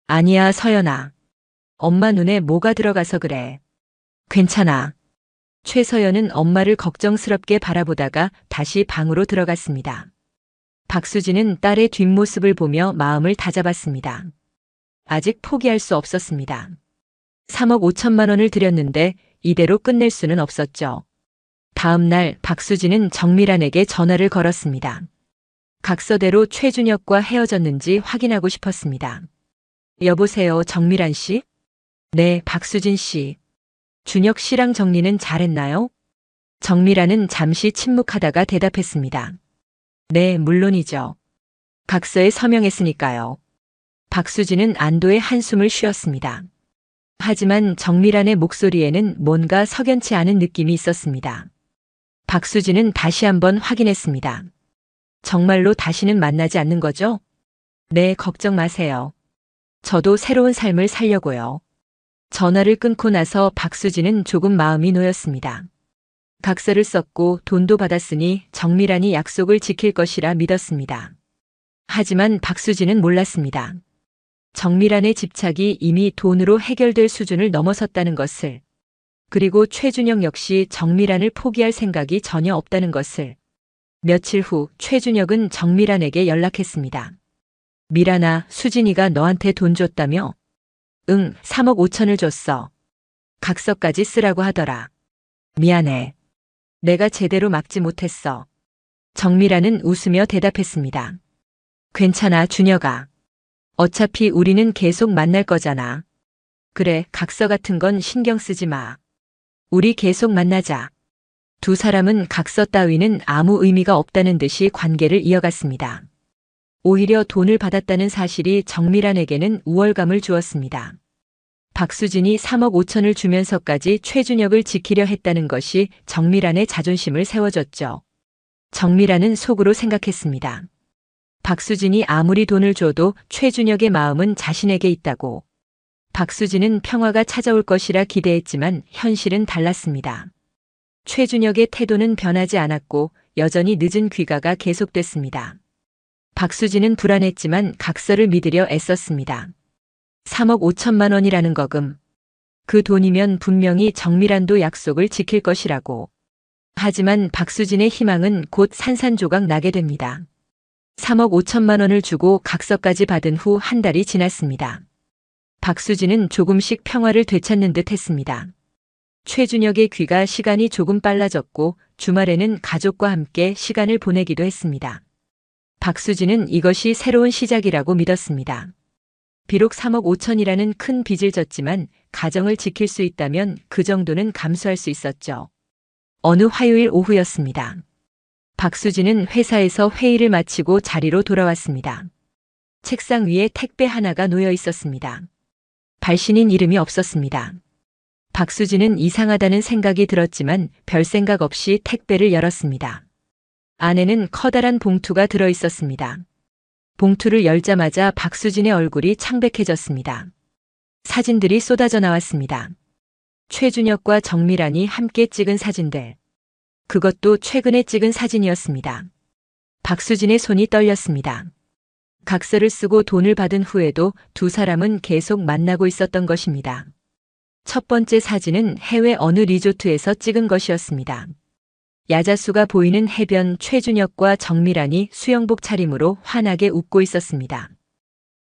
아니야, 서연아. 엄마 눈에 뭐가 들어가서 그래. 괜찮아. 최서연은 엄마를 걱정스럽게 바라보다가 다시 방으로 들어갔습니다. 박수진은 딸의 뒷모습을 보며 마음을 다잡았습니다. 아직 포기할 수 없었습니다. 3억 5천만 원을 들였는데 이대로 끝낼 수는 없었죠. 다음 날 박수진은 정밀안에게 전화를 걸었습니다. 각서대로 최준혁과 헤어졌는지 확인하고 싶었습니다. 여보세요, 정밀안 씨? 네, 박수진 씨. 준혁 씨랑 정리는 잘했나요? 정밀안은 잠시 침묵하다가 대답했습니다. 네, 물론이죠. 각서에 서명했으니까요. 박수진은 안도의 한숨을 쉬었습니다. 하지만 정밀안의 목소리에는 뭔가 석연치 않은 느낌이 있었습니다. 박수진은 다시 한번 확인했습니다. 정말로 다시는 만나지 않는 거죠? 네, 걱정 마세요. 저도 새로운 삶을 살려고요. 전화를 끊고 나서 박수진은 조금 마음이 놓였습니다. 각서를 썼고 돈도 받았으니 정밀안이 약속을 지킬 것이라 믿었습니다. 하지만 박수진은 몰랐습니다. 정밀안의 집착이 이미 돈으로 해결될 수준을 넘어섰다는 것을, 그리고 최준혁 역시 정밀안을 포기할 생각이 전혀 없다는 것을. 며칠 후 최준혁은 정밀안에게 연락했습니다. 밀안아, 수진이가 너한테 돈 줬다며? 응, 3억 5천을 줬어. 각서까지 쓰라고 하더라. 미안해. 내가 제대로 막지 못했어. 정밀안은 웃으며 대답했습니다. 괜찮아, 준혁아. 어차피 우리는 계속 만날 거잖아. 그래, 각서 같은 건 신경 쓰지 마. 우리 계속 만나자. 두 사람은 각서 따위는 아무 의미가 없다는 듯이 관계를 이어갔습니다. 오히려 돈을 받았다는 사실이 정밀안에게는 우월감을 주었습니다. 박수진이 3억 5천을 주면서까지 최준혁을 지키려 했다는 것이 정밀안의 자존심을 세워줬죠. 정밀안은 속으로 생각했습니다. 박수진이 아무리 돈을 줘도 최준혁의 마음은 자신에게 있다고. 박수진은 평화가 찾아올 것이라 기대했지만 현실은 달랐습니다. 최준혁의 태도는 변하지 않았고 여전히 늦은 귀가가 계속됐습니다. 박수진은 불안했지만 각서를 믿으려 애썼습니다. 3억 5천만 원이라는 거금. 그 돈이면 분명히 정밀한도 약속을 지킬 것이라고. 하지만 박수진의 희망은 곧 산산조각 나게 됩니다. 3억 5천만 원을 주고 각서까지 받은 후 한 달이 지났습니다. 박수진은 조금씩 평화를 되찾는 듯 했습니다. 최준혁의 귀가 시간이 조금 빨라졌고 주말에는 가족과 함께 시간을 보내기도 했습니다. 박수진은 이것이 새로운 시작이라고 믿었습니다. 비록 3억 5천이라는 큰 빚을 졌지만 가정을 지킬 수 있다면 그 정도는 감수할 수 있었죠. 어느 화요일 오후였습니다. 박수진은 회사에서 회의를 마치고 자리로 돌아왔습니다. 책상 위에 택배 하나가 놓여 있었습니다. 발신인 이름이 없었습니다. 박수진은 이상하다는 생각이 들었지만 별 생각 없이 택배를 열었습니다. 안에는 커다란 봉투가 들어 있었습니다. 봉투를 열자마자 박수진의 얼굴이 창백해졌습니다. 사진들이 쏟아져 나왔습니다. 최준혁과 정밀안이 함께 찍은 사진들. 그것도 최근에 찍은 사진이었습니다. 박수진의 손이 떨렸습니다. 각서를 쓰고 돈을 받은 후에도 두 사람은 계속 만나고 있었던 것입니다. 첫 번째 사진은 해외 어느 리조트에서 찍은 것이었습니다. 야자수가 보이는 해변 최준혁과 정밀안이 수영복 차림으로 환하게 웃고 있었습니다.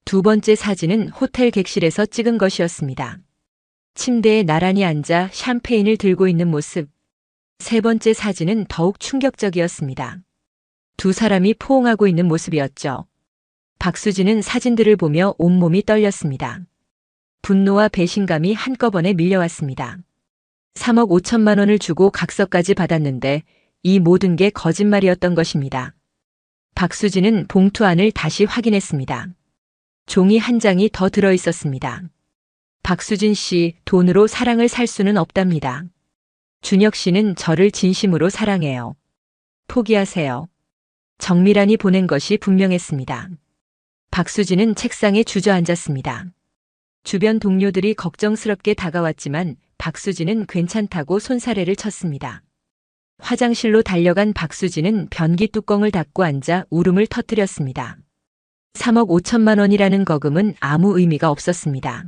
두 번째 사진은 호텔 객실에서 찍은 것이었습니다. 침대에 나란히 앉아 샴페인을 들고 있는 모습. 세 번째 사진은 더욱 충격적이었습니다. 두 사람이 포옹하고 있는 모습이었죠. 박수진은 사진들을 보며 온몸이 떨렸습니다. 분노와 배신감이 한꺼번에 밀려왔습니다. 3억 5천만 원을 주고 각서까지 받았는데 이 모든 게 거짓말이었던 것입니다. 박수진은 봉투 안을 다시 확인했습니다. 종이 한 장이 더 들어 있었습니다. 박수진 씨, 돈으로 사랑을 살 수는 없답니다. 준혁 씨는 저를 진심으로 사랑해요. 포기하세요. 정밀안이 보낸 것이 분명했습니다. 박수진은 책상에 주저앉았습니다. 주변 동료들이 걱정스럽게 다가왔지만 박수진은 괜찮다고 손사래를 쳤습니다. 화장실로 달려간 박수진은 변기 뚜껑을 닫고 앉아 울음을 터뜨렸습니다. 3억 5천만 원이라는 거금은 아무 의미가 없었습니다.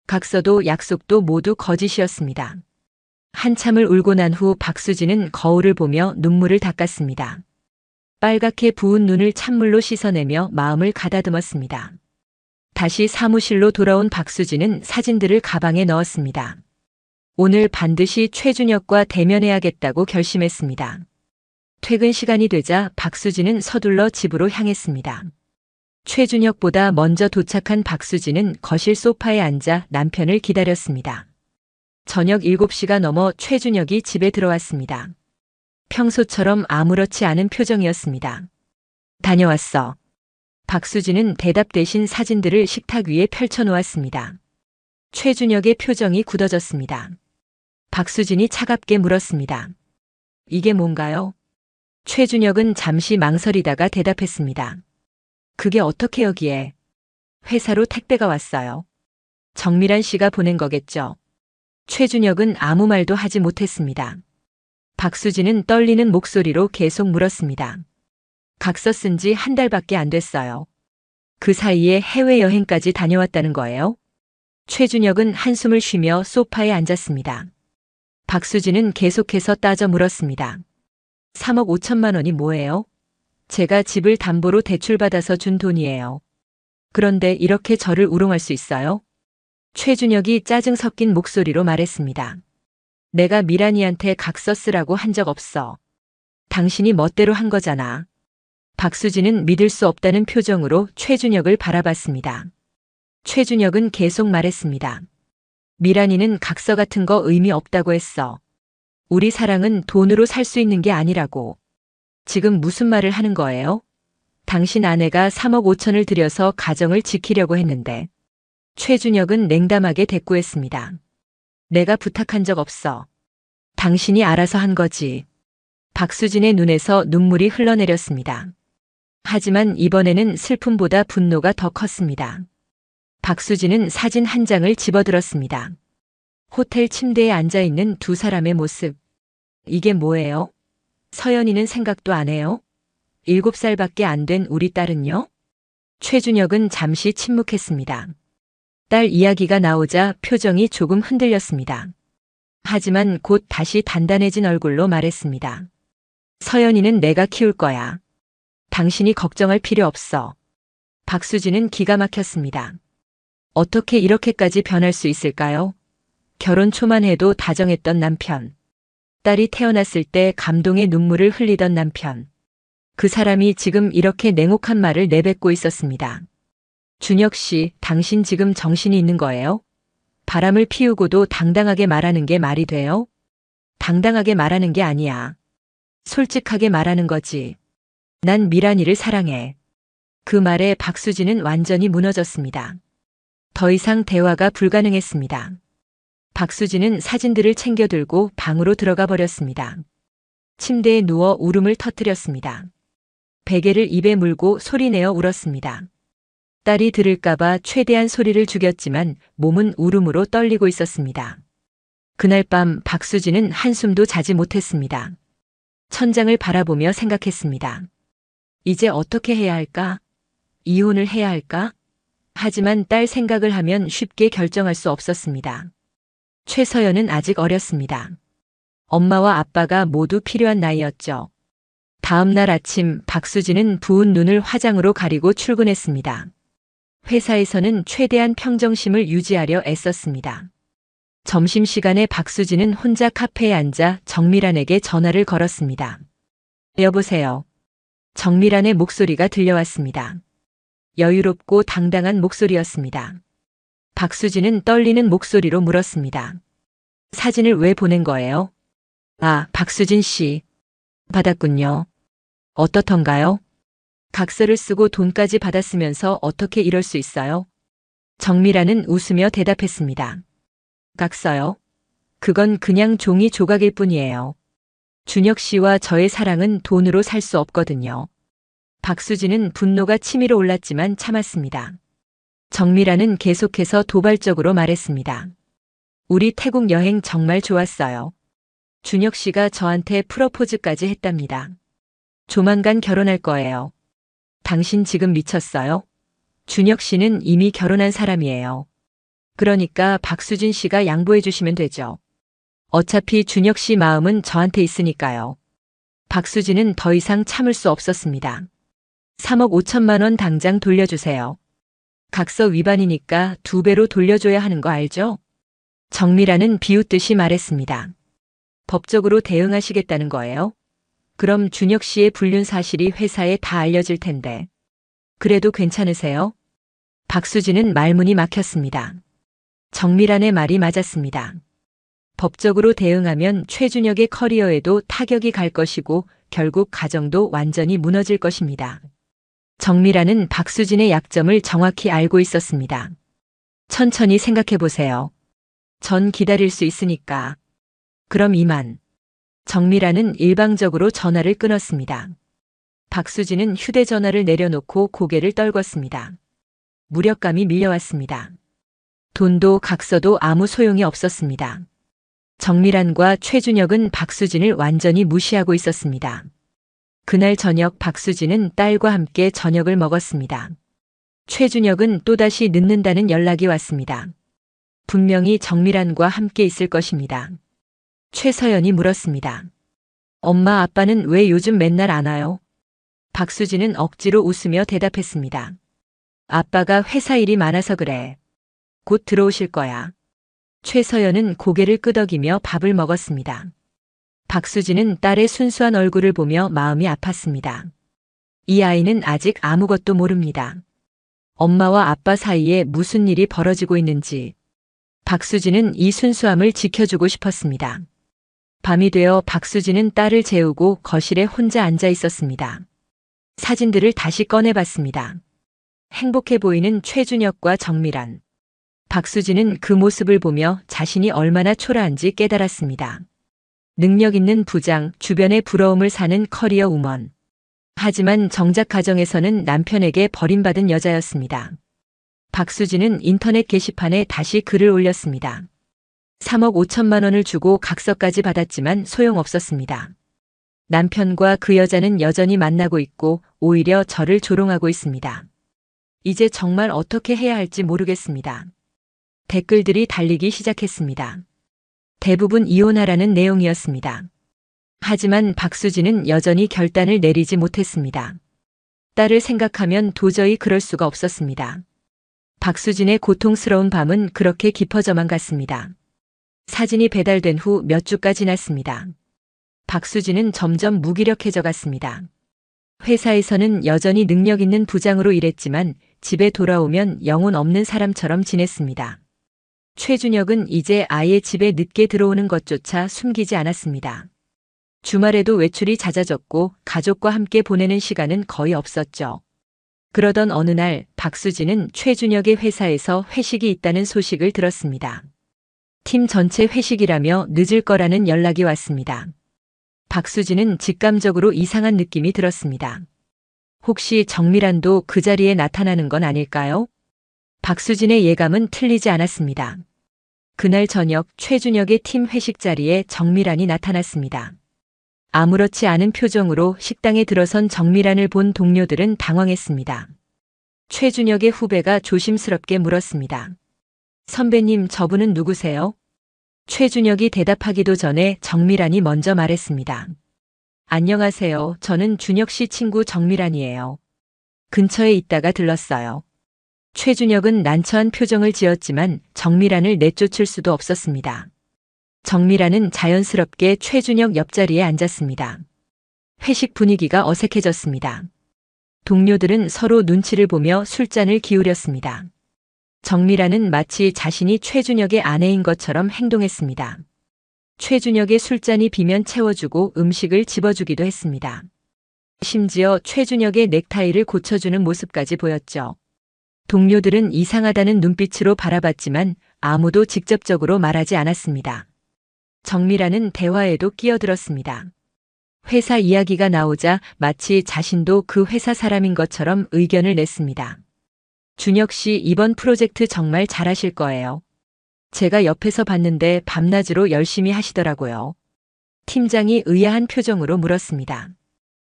각서도 약속도 모두 거짓이었습니다. 한참을 울고 난 후 박수진은 거울을 보며 눈물을 닦았습니다. 빨갛게 부은 눈을 찬물로 씻어내며 마음을 가다듬었습니다. 다시 사무실로 돌아온 박수진은 사진들을 가방에 넣었습니다. 오늘 반드시 최준혁과 대면해야겠다고 결심했습니다. 퇴근 시간이 되자 박수진은 서둘러 집으로 향했습니다. 최준혁보다 먼저 도착한 박수진은 거실 소파에 앉아 남편을 기다렸습니다. 저녁 7시가 넘어 최준혁이 집에 들어왔습니다. 평소처럼 아무렇지 않은 표정이었습니다. 다녀왔어. 박수진은 대답 대신 사진들을 식탁 위에 펼쳐놓았습니다. 최준혁의 표정이 굳어졌습니다. 박수진이 차갑게 물었습니다. 이게 뭔가요? 최준혁은 잠시 망설이다가 대답했습니다. 그게 어떻게 여기에? 회사로 택배가 왔어요. 정밀안 씨가 보낸 거겠죠. 최준혁은 아무 말도 하지 못했습니다. 박수진은 떨리는 목소리로 계속 물었습니다. 각서 쓴 지 한 달밖에 안 됐어요. 그 사이에 해외여행까지 다녀왔다는 거예요? 최준혁은 한숨을 쉬며 소파에 앉았습니다. 박수진은 계속해서 따져 물었습니다. 3억 5천만 원이 뭐예요? 제가 집을 담보로 대출받아서 준 돈이에요. 그런데 이렇게 저를 우롱할 수 있어요? 최준혁이 짜증 섞인 목소리로 말했습니다. 내가 미란이한테 각서 쓰라고 한 적 없어. 당신이 멋대로 한 거잖아. 박수진은 믿을 수 없다는 표정으로 최준혁을 바라봤습니다. 최준혁은 계속 말했습니다. 미란이는 각서 같은 거 의미 없다고 했어. 우리 사랑은 돈으로 살 수 있는 게 아니라고. 지금 무슨 말을 하는 거예요? 당신 아내가 3억 5천을 들여서 가정을 지키려고 했는데. 최준혁은 냉담하게 대꾸했습니다. 내가 부탁한 적 없어. 당신이 알아서 한 거지. 박수진의 눈에서 눈물이 흘러내렸습니다. 하지만 이번에는 슬픔보다 분노가 더 컸습니다. 박수진은 사진 한 장을 집어들었습니다. 호텔 침대에 앉아있는 두 사람의 모습. 이게 뭐예요? 서연이는 생각도 안 해요? 7살밖에 안 된 우리 딸은요? 최준혁은 잠시 침묵했습니다. 딸 이야기가 나오자 표정이 조금 흔들렸습니다. 하지만 곧 다시 단단해진 얼굴로 말했습니다. 서연이는 내가 키울 거야. 당신이 걱정할 필요 없어. 박수진은 기가 막혔습니다. 어떻게 이렇게까지 변할 수 있을까요? 결혼 초만 해도 다정했던 남편. 딸이 태어났을 때 감동의 눈물을 흘리던 남편. 그 사람이 지금 이렇게 냉혹한 말을 내뱉고 있었습니다. 준혁 씨, 당신 지금 정신이 있는 거예요? 바람을 피우고도 당당하게 말하는 게 말이 돼요? 당당하게 말하는 게 아니야. 솔직하게 말하는 거지. 난 미란이를 사랑해. 그 말에 박수진은 완전히 무너졌습니다. 더 이상 대화가 불가능했습니다. 박수진은 사진들을 챙겨 들고 방으로 들어가 버렸습니다. 침대에 누워 울음을 터뜨렸습니다. 베개를 입에 물고 소리내어 울었습니다. 딸이 들을까봐 최대한 소리를 죽였지만 몸은 울음으로 떨리고 있었습니다. 그날 밤 박수진은 한숨도 자지 못했습니다. 천장을 바라보며 생각했습니다. 이제 어떻게 해야 할까? 이혼을 해야 할까? 하지만 딸 생각을 하면 쉽게 결정할 수 없었습니다. 최서연은 아직 어렸습니다. 엄마와 아빠가 모두 필요한 나이였죠. 다음 날 아침 박수진은 부은 눈을 화장으로 가리고 출근했습니다. 회사에서는 최대한 평정심을 유지하려 애썼습니다. 점심시간에 박수진은 혼자 카페에 앉아 정미란에게 전화를 걸었습니다. 여보세요. 정미란의 목소리가 들려왔습니다. 여유롭고 당당한 목소리였습니다. 박수진은 떨리는 목소리로 물었습니다. 사진을 왜 보낸 거예요? 아, 박수진 씨. 받았군요. 어떻던가요? 각서를 쓰고 돈까지 받았으면서 어떻게 이럴 수 있어요? 정미란은 웃으며 대답했습니다. 각서요? 그건 그냥 종이 조각일 뿐이에요. 준혁 씨와 저의 사랑은 돈으로 살 수 없거든요. 박수진은 분노가 치밀어 올랐지만 참았습니다. 정미란은 계속해서 도발적으로 말했습니다. 우리 태국 여행 정말 좋았어요. 준혁 씨가 저한테 프러포즈까지 했답니다. 조만간 결혼할 거예요. 당신 지금 미쳤어요? 준혁 씨는 이미 결혼한 사람이에요. 그러니까 박수진 씨가 양보해 주시면 되죠. 어차피 준혁 씨 마음은 저한테 있으니까요. 박수진은 더 이상 참을 수 없었습니다. 3억 5천만 원 당장 돌려주세요. 각서 위반이니까 2배로 돌려줘야 하는 거 알죠? 정미란은 비웃듯이 말했습니다. 법적으로 대응하시겠다는 거예요? 그럼 준혁 씨의 불륜 사실이 회사에 다 알려질 텐데. 그래도 괜찮으세요? 박수진은 말문이 막혔습니다. 정미란의 말이 맞았습니다. 법적으로 대응하면 최준혁의 커리어에도 타격이 갈 것이고 결국 가정도 완전히 무너질 것입니다. 정미란은 박수진의 약점을 정확히 알고 있었습니다. 천천히 생각해 보세요. 전 기다릴 수 있으니까. 그럼 이만. 정미란은 일방적으로 전화를 끊었습니다. 박수진은 휴대전화를 내려놓고 고개를 떨궜습니다. 무력감이 밀려왔습니다. 돈도 각서도 아무 소용이 없었습니다. 정미란과 최준혁은 박수진을 완전히 무시하고 있었습니다. 그날 저녁 박수진은 딸과 함께 저녁을 먹었습니다. 최준혁은 또다시 늦는다는 연락이 왔습니다. 분명히 정미란과 함께 있을 것입니다. 최서연이 물었습니다. 엄마 아빠는 왜 요즘 맨날 안 와요? 박수진은 억지로 웃으며 대답했습니다. 아빠가 회사 일이 많아서 그래. 곧 들어오실 거야. 최서연은 고개를 끄덕이며 밥을 먹었습니다. 박수진은 딸의 순수한 얼굴을 보며 마음이 아팠습니다. 이 아이는 아직 아무것도 모릅니다. 엄마와 아빠 사이에 무슨 일이 벌어지고 있는지. 박수진은 이 순수함을 지켜주고 싶었습니다. 밤이 되어 박수진은 딸을 재우고 거실에 혼자 앉아 있었습니다. 사진들을 다시 꺼내봤습니다. 행복해 보이는 최준혁과 정미란. 박수진은 그 모습을 보며 자신이 얼마나 초라한지 깨달았습니다. 능력 있는 부장, 주변의 부러움을 사는 커리어 우먼. 하지만 정작 가정에서는 남편에게 버림받은 여자였습니다. 박수진은 인터넷 게시판에 다시 글을 올렸습니다. 3억 5천만 원을 주고 각서까지 받았지만 소용없었습니다. 남편과 그 여자는 여전히 만나고 있고 오히려 저를 조롱하고 있습니다. 이제 정말 어떻게 해야 할지 모르겠습니다. 댓글들이 달리기 시작했습니다. 대부분 이혼하라는 내용이었습니다. 하지만 박수진은 여전히 결단을 내리지 못했습니다. 딸을 생각하면 도저히 그럴 수가 없었습니다. 박수진의 고통스러운 밤은 그렇게 깊어져만 갔습니다. 사진이 배달된 후 몇 주가 지났습니다. 박수진은 점점 무기력해져 갔습니다. 회사에서는 여전히 능력 있는 부장으로 일했지만 집에 돌아오면 영혼 없는 사람처럼 지냈습니다. 최준혁은 이제 아예 집에 늦게 들어오는 것조차 숨기지 않았습니다. 주말에도 외출이 잦아졌고 가족과 함께 보내는 시간은 거의 없었죠. 그러던 어느 날 박수진은 최준혁의 회사에서 회식이 있다는 소식을 들었습니다. 팀 전체 회식이라며 늦을 거라는 연락이 왔습니다. 박수진은 직감적으로 이상한 느낌이 들었습니다. 혹시 정미란도 그 자리에 나타나는 건 아닐까요? 박수진의 예감은 틀리지 않았습니다. 그날 저녁 최준혁의 팀 회식 자리에 정미란이 나타났습니다. 아무렇지 않은 표정으로 식당에 들어선 정미란을 본 동료들은 당황했습니다. 최준혁의 후배가 조심스럽게 물었습니다. 선배님, 저분은 누구세요? 최준혁이 대답하기도 전에 정미란이 먼저 말했습니다. 안녕하세요. 저는 준혁 씨 친구 정미란이에요. 근처에 있다가 들렀어요. 최준혁은 난처한 표정을 지었지만 정미란을 내쫓을 수도 없었습니다. 정미란은 자연스럽게 최준혁 옆자리에 앉았습니다. 회식 분위기가 어색해졌습니다. 동료들은 서로 눈치를 보며 술잔을 기울였습니다. 정미란은 마치 자신이 최준혁의 아내인 것처럼 행동했습니다. 최준혁의 술잔이 비면 채워주고 음식을 집어주기도 했습니다. 심지어 최준혁의 넥타이를 고쳐주는 모습까지 보였죠. 동료들은 이상하다는 눈빛으로 바라봤지만 아무도 직접적으로 말하지 않았습니다. 정미란은 대화에도 끼어들었습니다. 회사 이야기가 나오자 마치 자신도 그 회사 사람인 것처럼 의견을 냈습니다. 준혁 씨, 이번 프로젝트 정말 잘하실 거예요. 제가 옆에서 봤는데 밤낮으로 열심히 하시더라고요. 팀장이 의아한 표정으로 물었습니다.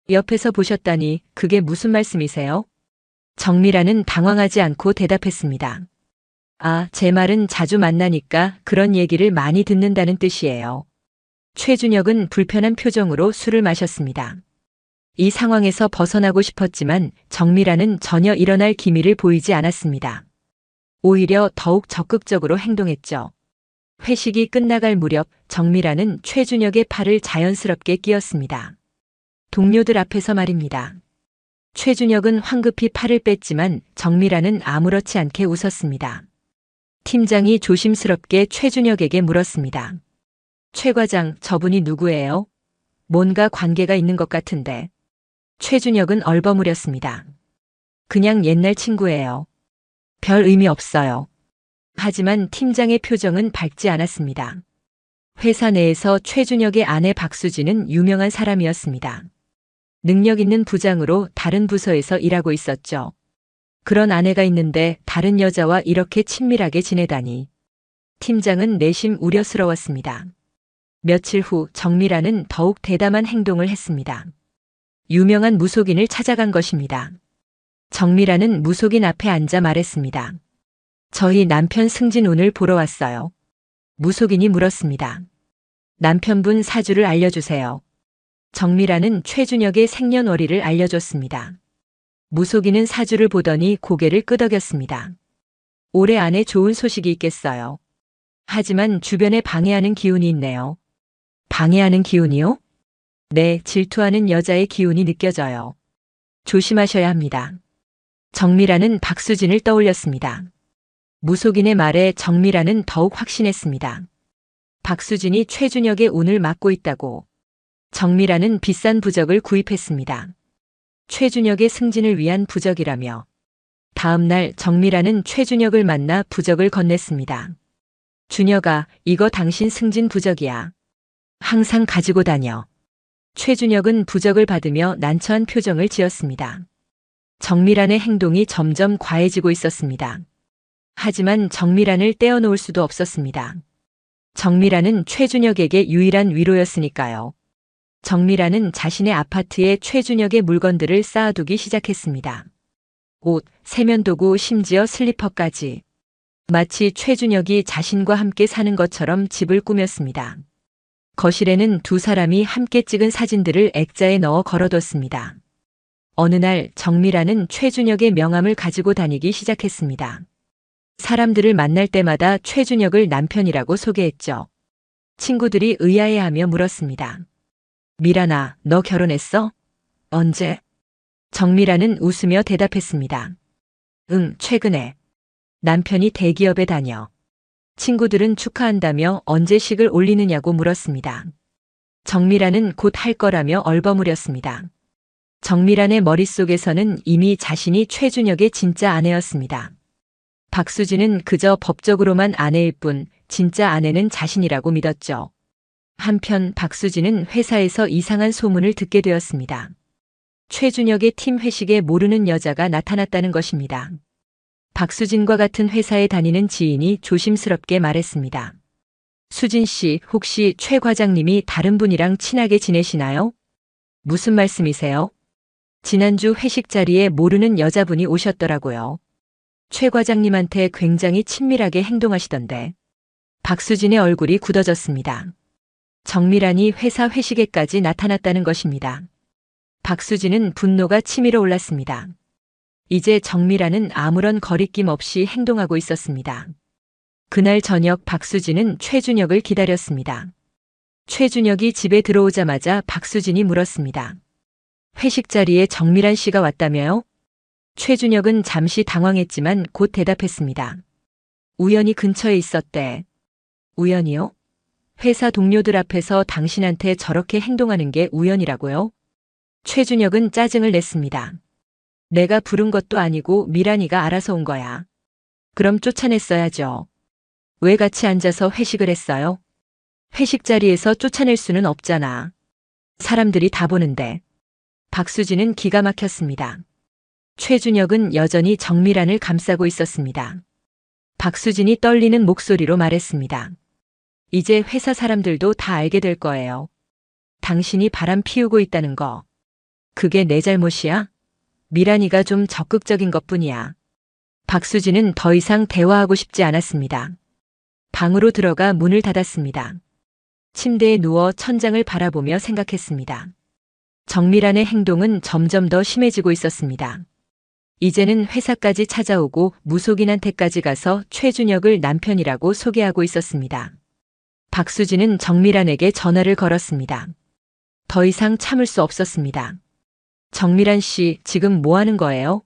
옆에서 보셨다니 그게 무슨 말씀이세요? 정미란은 당황하지 않고 대답했습니다. 아, 제 말은 자주 만나니까 그런 얘기를 많이 듣는다는 뜻이에요. 최준혁은 불편한 표정으로 술을 마셨습니다. 이 상황에서 벗어나고 싶었지만 정미란은 전혀 일어날 기미를 보이지 않았습니다. 오히려 더욱 적극적으로 행동했죠. 회식이 끝나갈 무렵 정미란은 최준혁의 팔을 자연스럽게 끼었습니다. 동료들 앞에서 말입니다. 최준혁은 황급히 팔을 뺐지만 정미란은 아무렇지 않게 웃었습니다. 팀장이 조심스럽게 최준혁에게 물었습니다. 최 과장, 저분이 누구예요? 뭔가 관계가 있는 것 같은데. 최준혁은 얼버무렸습니다. 그냥 옛날 친구예요. 별 의미 없어요. 하지만 팀장의 표정은 밝지 않았습니다. 회사 내에서 최준혁의 아내 박수진은 유명한 사람이었습니다. 능력 있는 부장으로 다른 부서에서 일하고 있었죠. 그런 아내가 있는데 다른 여자와 이렇게 친밀하게 지내다니. 팀장은 내심 우려스러웠습니다. 며칠 후 정미란은 더욱 대담한 행동을 했습니다. 유명한 무속인을 찾아간 것입니다. 정미란은 무속인 앞에 앉아 말했습니다. 저희 남편 승진 운을 보러 왔어요. 무속인이 물었습니다. 남편분 사주를 알려주세요. 정미란은 최준혁의 생년월일을 알려줬습니다. 무속인은 사주를 보더니 고개를 끄덕였습니다. 올해 안에 좋은 소식이 있겠어요. 하지만 주변에 방해하는 기운이 있네요. 방해하는 기운이요? 네, 질투하는 여자의 기운이 느껴져요. 조심하셔야 합니다. 정미란은 박수진을 떠올렸습니다. 무속인의 말에 정미란은 더욱 확신했습니다. 박수진이 최준혁의 운을 막고 있다고. 정미란은 비싼 부적을 구입했습니다. 최준혁의 승진을 위한 부적이라며. 다음 날 정미란은 최준혁을 만나 부적을 건넸습니다. 준혁아, 이거 당신 승진 부적이야. 항상 가지고 다녀. 최준혁은 부적을 받으며 난처한 표정을 지었습니다. 정미란의 행동이 점점 과해지고 있었습니다. 하지만 정미란을 떼어놓을 수도 없었습니다. 정미란은 최준혁에게 유일한 위로였으니까요. 정미란은 자신의 아파트에 최준혁의 물건들을 쌓아두기 시작했습니다. 옷, 세면도구, 심지어 슬리퍼까지. 마치 최준혁이 자신과 함께 사는 것처럼 집을 꾸몄습니다. 거실에는 두 사람이 함께 찍은 사진들을 액자에 넣어 걸어뒀습니다. 어느 날 정미란은 최준혁의 명함을 가지고 다니기 시작했습니다. 사람들을 만날 때마다 최준혁을 남편이라고 소개했죠. 친구들이 의아해하며 물었습니다. 미란아, 너 결혼했어? 언제? 정미란은 웃으며 대답했습니다. 응, 최근에. 남편이 대기업에 다녀. 친구들은 축하한다며 언제 식을 올리느냐고 물었습니다. 정미란은 곧 할 거라며 얼버무렸습니다. 정미란의 머릿속에서는 이미 자신이 최준혁의 진짜 아내였습니다. 박수진은 그저 법적으로만 아내일 뿐 진짜 아내는 자신이라고 믿었죠. 한편 박수진은 회사에서 이상한 소문을 듣게 되었습니다. 최준혁의 팀 회식에 모르는 여자가 나타났다는 것입니다. 박수진과 같은 회사에 다니는 지인이 조심스럽게 말했습니다. 수진 씨, 혹시 최 과장님이 다른 분이랑 친하게 지내시나요? 무슨 말씀이세요? 지난주 회식 자리에 모르는 여자분이 오셨더라고요. 최 과장님한테 굉장히 친밀하게 행동하시던데. 박수진의 얼굴이 굳어졌습니다. 정미란이 회사 회식에까지 나타났다는 것입니다. 박수진은 분노가 치밀어 올랐습니다. 이제 정미란은 아무런 거리낌 없이 행동하고 있었습니다. 그날 저녁 박수진은 최준혁을 기다렸습니다. 최준혁이 집에 들어오자마자 박수진이 물었습니다. 회식 자리에 정미란 씨가 왔다며요? 최준혁은 잠시 당황했지만 곧 대답했습니다. 우연히 근처에 있었대. 우연이요? 회사 동료들 앞에서 당신한테 저렇게 행동하는 게 우연이라고요? 최준혁은 짜증을 냈습니다. 내가 부른 것도 아니고 미란이가 알아서 온 거야. 그럼 쫓아냈어야죠. 왜 같이 앉아서 회식을 했어요? 회식 자리에서 쫓아낼 수는 없잖아. 사람들이 다 보는데. 박수진은 기가 막혔습니다. 최준혁은 여전히 정미란을 감싸고 있었습니다. 박수진이 떨리는 목소리로 말했습니다. 이제 회사 사람들도 다 알게 될 거예요. 당신이 바람 피우고 있다는 거. 그게 내 잘못이야? 미란이가 좀 적극적인 것뿐이야. 박수진은 더 이상 대화하고 싶지 않았습니다. 방으로 들어가 문을 닫았습니다. 침대에 누워 천장을 바라보며 생각했습니다. 정미란의 행동은 점점 더 심해지고 있었습니다. 이제는 회사까지 찾아오고 무속인한테까지 가서 최준혁을 남편이라고 소개하고 있었습니다. 박수진은 정미란에게 전화를 걸었습니다. 더 이상 참을 수 없었습니다. 정미란 씨, 지금 뭐 하는 거예요?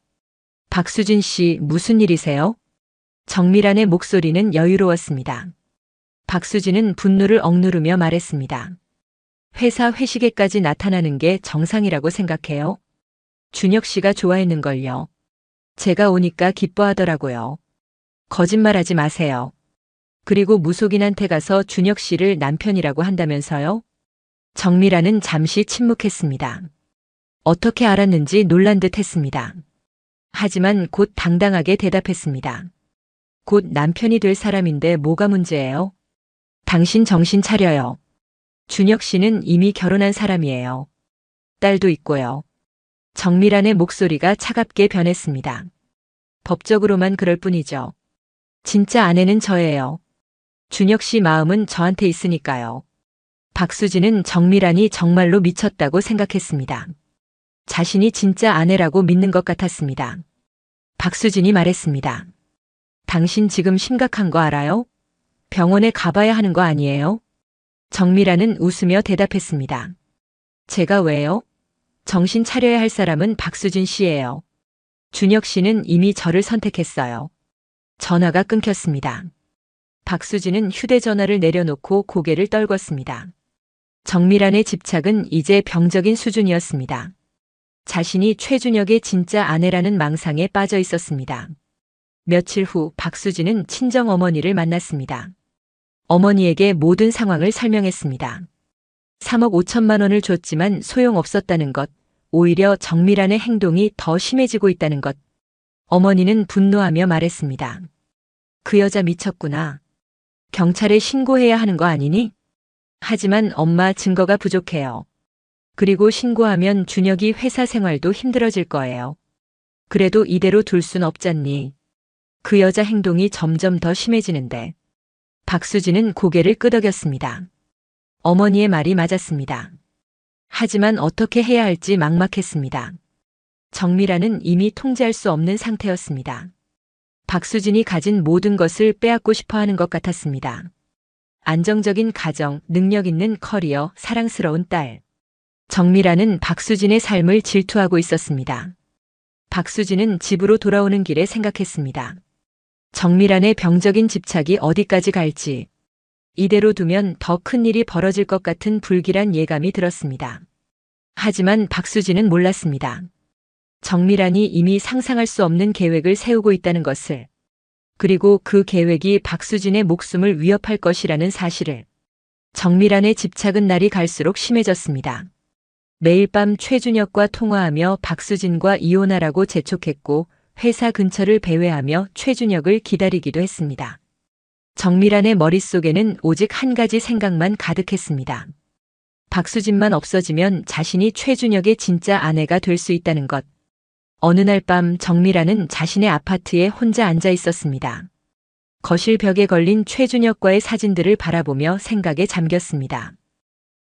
박수진 씨, 무슨 일이세요? 정미란의 목소리는 여유로웠습니다. 박수진은 분노를 억누르며 말했습니다. 회사 회식에까지 나타나는 게 정상이라고 생각해요? 준혁 씨가 좋아했는걸요. 제가 오니까 기뻐하더라고요. 거짓말하지 마세요. 그리고 무속인한테 가서 준혁 씨를 남편이라고 한다면서요? 정미란은 잠시 침묵했습니다. 어떻게 알았는지 놀란 듯 했습니다. 하지만 곧 당당하게 대답했습니다. 곧 남편이 될 사람인데 뭐가 문제예요? 당신 정신 차려요. 준혁 씨는 이미 결혼한 사람이에요. 딸도 있고요. 정미란의 목소리가 차갑게 변했습니다. 법적으로만 그럴 뿐이죠. 진짜 아내는 저예요. 준혁 씨 마음은 저한테 있으니까요. 박수진은 정미란이 정말로 미쳤다고 생각했습니다. 자신이 진짜 아내라고 믿는 것 같았습니다. 박수진이 말했습니다. 당신 지금 심각한 거 알아요? 병원에 가봐야 하는 거 아니에요? 정미란은 웃으며 대답했습니다. 제가 왜요? 정신 차려야 할 사람은 박수진 씨예요. 준혁 씨는 이미 저를 선택했어요. 전화가 끊겼습니다. 박수진은 휴대전화를 내려놓고 고개를 떨궜습니다. 정미란의 집착은 이제 병적인 수준이었습니다. 자신이 최준혁의 진짜 아내라는 망상에 빠져 있었습니다. 며칠 후 박수진은 친정 어머니를 만났습니다. 어머니에게 모든 상황을 설명했습니다. 3억 5천만 원을 줬지만 소용없었다는 것, 오히려 정미란의 행동이 더 심해지고 있다는 것. 어머니는 분노하며 말했습니다. 그 여자 미쳤구나. 경찰에 신고해야 하는 거 아니니? 하지만 엄마 증거가 부족해요. 그리고 신고하면 준혁이 회사 생활도 힘들어질 거예요. 그래도 이대로 둘 순 없잖니. 그 여자 행동이 점점 더 심해지는데. 박수진은 고개를 끄덕였습니다. 어머니의 말이 맞았습니다. 하지만 어떻게 해야 할지 막막했습니다. 정미란은 이미 통제할 수 없는 상태였습니다. 박수진이 가진 모든 것을 빼앗고 싶어 하는 것 같았습니다. 안정적인 가정, 능력 있는 커리어, 사랑스러운 딸. 정미란은 박수진의 삶을 질투하고 있었습니다. 박수진은 집으로 돌아오는 길에 생각했습니다. 정미란의 병적인 집착이 어디까지 갈지. 이대로 두면 더 큰 일이 벌어질 것 같은 불길한 예감이 들었습니다. 하지만 박수진은 몰랐습니다. 정미란이 이미 상상할 수 없는 계획을 세우고 있다는 것을, 그리고 그 계획이 박수진의 목숨을 위협할 것이라는 사실을. 정미란의 집착은 날이 갈수록 심해졌습니다. 매일 밤 최준혁과 통화하며 박수진과 이혼하라고 재촉했고 회사 근처를 배회하며 최준혁을 기다리기도 했습니다. 정미란의 머릿속에는 오직 한 가지 생각만 가득했습니다. 박수진만 없어지면 자신이 최준혁의 진짜 아내가 될 수 있다는 것. 어느 날 밤 정미란은 자신의 아파트에 혼자 앉아 있었습니다. 거실 벽에 걸린 최준혁과의 사진들을 바라보며 생각에 잠겼습니다.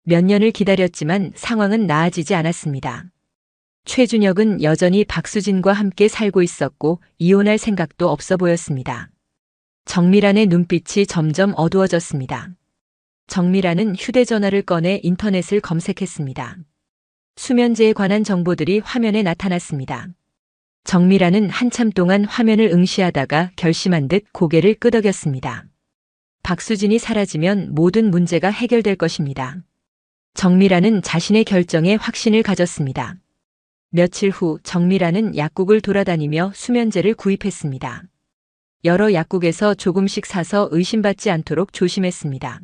몇 년을 기다렸지만 상황은 나아지지 않았습니다. 최준혁은 여전히 박수진과 함께 살고 있었고 이혼할 생각도 없어 보였습니다. 정미란의 눈빛이 점점 어두워졌습니다. 정미란은 휴대전화를 꺼내 인터넷을 검색했습니다. 수면제에 관한 정보들이 화면에 나타났습니다. 정미란은 한참 동안 화면을 응시하다가 결심한 듯 고개를 끄덕였습니다. 박수진이 사라지면 모든 문제가 해결될 것입니다. 정미란은 자신의 결정에 확신을 가졌습니다. 며칠 후 정미란은 약국을 돌아다니며 수면제를 구입했습니다. 여러 약국에서 조금씩 사서 의심받지 않도록 조심했습니다.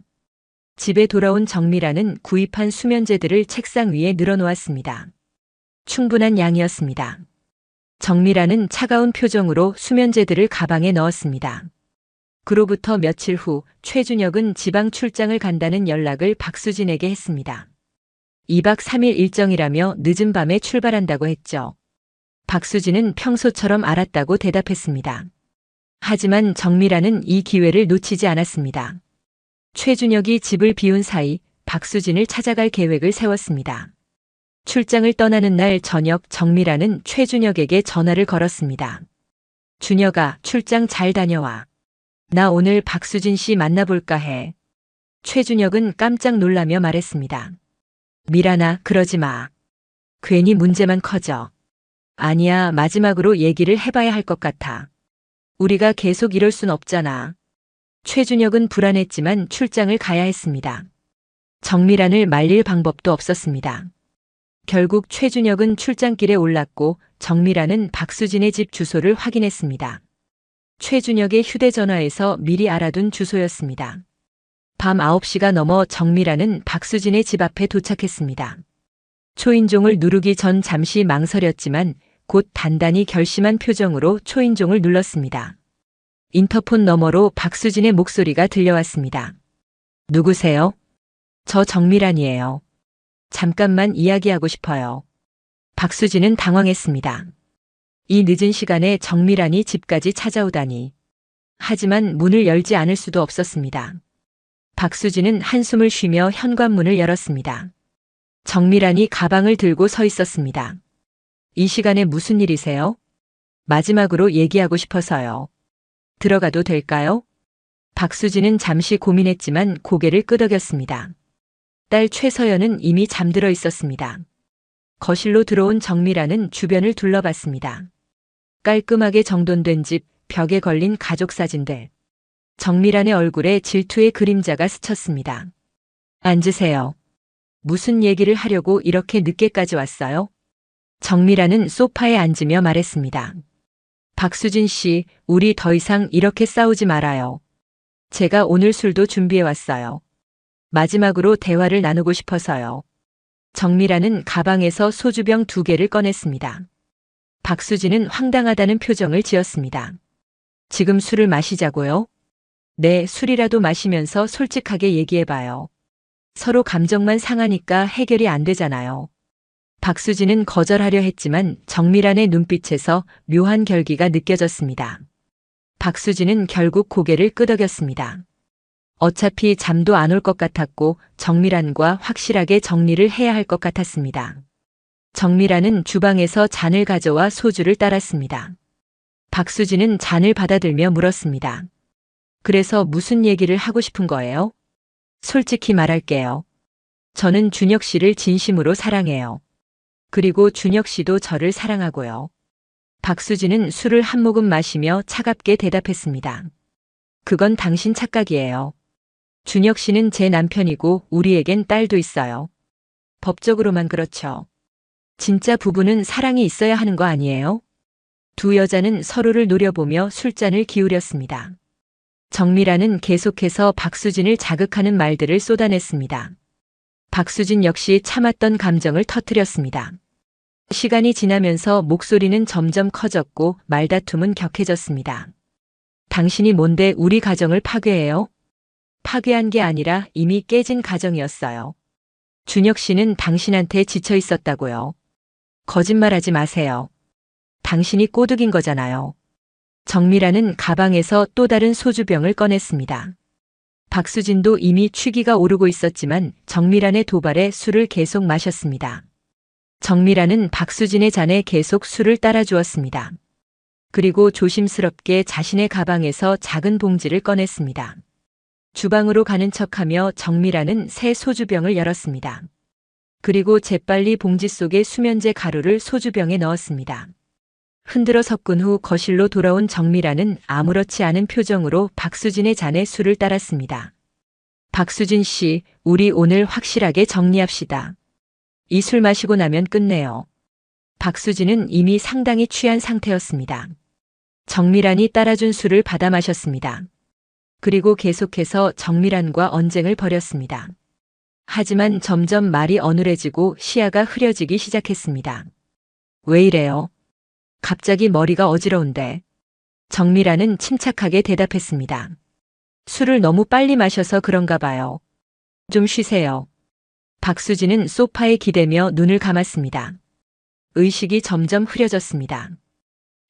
집에 돌아온 정미란은 구입한 수면제들을 책상 위에 늘어놓았습니다. 충분한 양이었습니다. 정미란은 차가운 표정으로 수면제들을 가방에 넣었습니다. 그로부터 며칠 후 최준혁은 지방 출장을 간다는 연락을 박수진에게 했습니다. 2박 3일 일정이라며 늦은 밤에 출발한다고 했죠. 박수진은 평소처럼 알았다고 대답했습니다. 하지만 정미란은 이 기회를 놓치지 않았습니다. 최준혁이 집을 비운 사이 박수진을 찾아갈 계획을 세웠습니다. 출장을 떠나는 날 저녁 정미란은 최준혁에게 전화를 걸었습니다. 준혁아, 출장 잘 다녀와. 나 오늘 박수진 씨 만나볼까 해. 최준혁은 깜짝 놀라며 말했습니다. 미란아, 그러지 마. 괜히 문제만 커져. 아니야, 마지막으로 얘기를 해봐야 할 것 같아. 우리가 계속 이럴 순 없잖아. 최준혁은 불안했지만 출장을 가야 했습니다. 정미란을 말릴 방법도 없었습니다. 결국 최준혁은 출장길에 올랐고 정미란은 박수진의 집 주소를 확인했습니다. 최준혁의 휴대전화에서 미리 알아둔 주소였습니다. 밤 9시가 넘어 정미란은 박수진의 집 앞에 도착했습니다. 초인종을 누르기 전 잠시 망설였지만 곧 단단히 결심한 표정으로 초인종을 눌렀습니다. 인터폰 너머로 박수진의 목소리가 들려왔습니다. 누구세요? 저 정미란이에요. 잠깐만 이야기하고 싶어요. 박수진은 당황했습니다. 이 늦은 시간에 정미란이 집까지 찾아오다니. 하지만 문을 열지 않을 수도 없었습니다. 박수진은 한숨을 쉬며 현관문을 열었습니다. 정미란이 가방을 들고 서 있었습니다. 이 시간에 무슨 일이세요? 마지막으로 얘기하고 싶어서요. 들어가도 될까요? 박수진은 잠시 고민했지만 고개를 끄덕였습니다. 딸 최서연은 이미 잠들어 있었습니다. 거실로 들어온 정미란은 주변을 둘러봤습니다. 깔끔하게 정돈된 집, 벽에 걸린 가족 사진들. 정미란의 얼굴에 질투의 그림자가 스쳤습니다. 앉으세요. 무슨 얘기를 하려고 이렇게 늦게까지 왔어요? 정미란은 소파에 앉으며 말했습니다. 박수진 씨, 우리 더 이상 이렇게 싸우지 말아요. 제가 오늘 술도 준비해 왔어요. 마지막으로 대화를 나누고 싶어서요. 정미라는 가방에서 소주병 2개를 꺼냈습니다. 박수진은 황당하다는 표정을 지었습니다. 지금 술을 마시자고요? 네, 술이라도 마시면서 솔직하게 얘기해봐요. 서로 감정만 상하니까 해결이 안 되잖아요. 박수진은 거절하려 했지만 정미란의 눈빛에서 묘한 결기가 느껴졌습니다. 박수진은 결국 고개를 끄덕였습니다. 어차피 잠도 안 올 것 같았고 정미란과 확실하게 정리를 해야 할 것 같았습니다. 정미란은 주방에서 잔을 가져와 소주를 따랐습니다. 박수진은 잔을 받아들며 물었습니다. 그래서 무슨 얘기를 하고 싶은 거예요? 솔직히 말할게요. 저는 준혁 씨를 진심으로 사랑해요. 그리고 준혁 씨도 저를 사랑하고요. 박수진은 술을 한 모금 마시며 차갑게 대답했습니다. 그건 당신 착각이에요. 준혁 씨는 제 남편이고 우리에겐 딸도 있어요. 법적으로만 그렇죠. 진짜 부부는 사랑이 있어야 하는 거 아니에요? 두 여자는 서로를 노려보며 술잔을 기울였습니다. 정미라는 계속해서 박수진을 자극하는 말들을 쏟아냈습니다. 박수진 역시 참았던 감정을 터뜨렸습니다. 시간이 지나면서 목소리는 점점 커졌고 말다툼은 격해졌습니다. 당신이 뭔데 우리 가정을 파괴해요? 파괴한 게 아니라 이미 깨진 가정이었어요. 준혁 씨는 당신한테 지쳐 있었다고요. 거짓말하지 마세요. 당신이 꼬드긴 거잖아요. 정미라는 가방에서 또 다른 소주병을 꺼냈습니다. 박수진도 이미 취기가 오르고 있었지만 정미란의 도발에 술을 계속 마셨습니다. 정미란은 박수진의 잔에 계속 술을 따라주었습니다. 그리고 조심스럽게 자신의 가방에서 작은 봉지를 꺼냈습니다. 주방으로 가는 척하며 정미란은 새 소주병을 열었습니다. 그리고 재빨리 봉지 속에 수면제 가루를 소주병에 넣었습니다. 흔들어 섞은 후 거실로 돌아온 정미란은 아무렇지 않은 표정으로 박수진의 잔에 술을 따랐습니다. 박수진 씨, 우리 오늘 확실하게 정리합시다. 이 술 마시고 나면 끝내요. 박수진은 이미 상당히 취한 상태였습니다. 정미란이 따라준 술을 받아 마셨습니다. 그리고 계속해서 정미란과 언쟁을 벌였습니다. 하지만 점점 말이 어눌해지고 시야가 흐려지기 시작했습니다. 왜 이래요? 갑자기 머리가 어지러운데. 정미란은 침착하게 대답했습니다. 술을 너무 빨리 마셔서 그런가 봐요. 좀 쉬세요. 박수진은 소파에 기대며 눈을 감았습니다. 의식이 점점 흐려졌습니다.